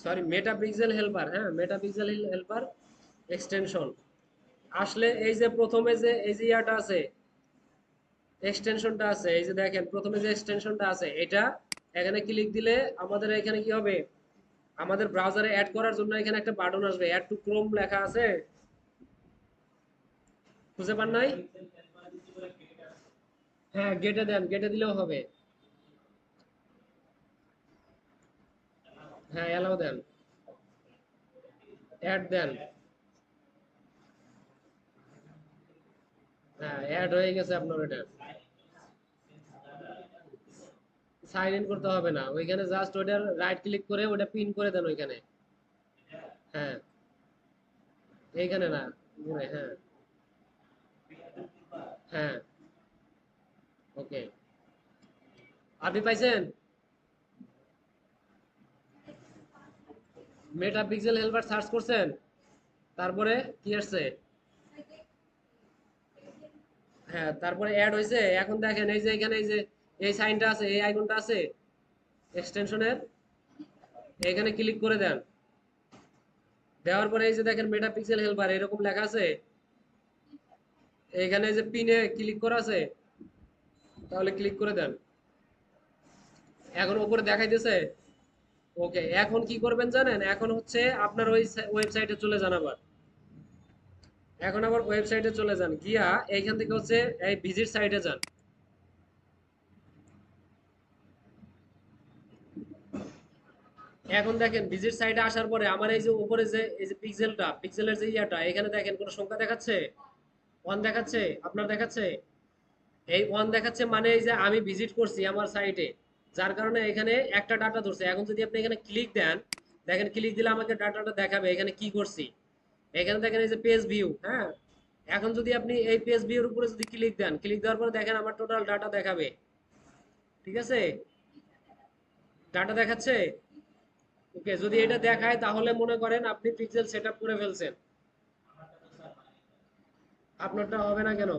Speaker 1: Sorry, Meta pixel helper, হ্যাঁ মেটা পিক্সেল হেল্পার এক্সটেনশন। আসলে এই যে প্রথমে যে এই যে ইয়াটা আছে, এক্সটেনশনটা আছে, এই যে দেখেন প্রথমে যে এক্সটেনশনটা আছে এটা এখানে ক্লিক দিলে আমাদের এখানে কি হবে, আমাদের ব্রাউজারে অ্যাড করার জন্য এখানে একটা বাটন আসবে, অ্যাড টু ক্রোম লেখা আছে, খুঁজে পান নাই? হ্যাঁ গেটে দেন, গেটে দিলেও হবে। হ্যাঁ অ্যালাউ দেন, অ্যাড দেন। হ্যাঁ অ্যাড হয়ে গেছে আপনার এটা। সাইন ইন করতে হবে না, ওইখানে জাস্ট ওইটার রাইট ক্লিক করে ওটা পিন করে দেন ওইখানে। হ্যাঁ, এইখানে না, উপরে, হ্যাঁ। হ্যাঁ, ওকে, আপনি পাইছেন? মেটা পিক্সেল হেল্পার সার্চ করছেন, তারপরে কি আসছে? হ্যাঁ, তারপরে অ্যাড হয়েছে। এখন দেখেন এই যে এখানে এই যে এই সাইনটা আছে, এই আইকনটা আছে এক্সটেনশনের, এখানে ক্লিক করে দেন। দেওয়ার পরে এই যে দেখেন মেটা পিক্সেল হেল্পার এরকম লেখা আছে, এখানে যে পিনে ক্লিক করা আছে, তাহলে ক্লিক করে দেন। এখন উপরে দেখাইতেছে। ওকে, এখন কি করবেন জানেন, এখন হচ্ছে আপনার ওই ওয়েবসাইটে চলে যান আবার। এখন আবার ওয়েবসাইটে চলে যান, গিয়া এইখান থেকে হচ্ছে এই ভিজিট সাইটে যান। এখন দেখেন ভিজিট সাইটে আসার পরে আমার এই যে উপরে যে এই যে পিক্সেলটা, পিক্সেলের যে ইয়াটা এখানে দেখেন কোনো সংখ্যা দেখাচ্ছে, ওয়ান দেখাচ্ছে, আপনার দেখাচ্ছে। এই ওয়ান দেখাচ্ছে মানে এই যে আমি ভিজিট করছি আমার সাইটে, যার কারণে এখানে একটা ডাটা ধরছে। এখন যদি আপনি এখানে ক্লিক দেন, দেখেন ক্লিক দিলে আমাকে ডাটাটা দেখাবে এখানে কি করছি। এখানে দেখেন এই যে পেজ ভিউ, হ্যাঁ, এখন যদি আপনি এই পেজ ভিউর উপরে যদি ক্লিক দেন, ক্লিক দেওয়ার পরে দেখেন আমার টোটাল ডাটা দেখাবে। ঠিক আছে, ডাটা দেখাচ্ছে। ওকে, যদি এটা দেখায় তাহলে মনে করেন আপনি পিক্সেল সেটআপ করে ফেলছেন। আপনারটা হবে না কেন?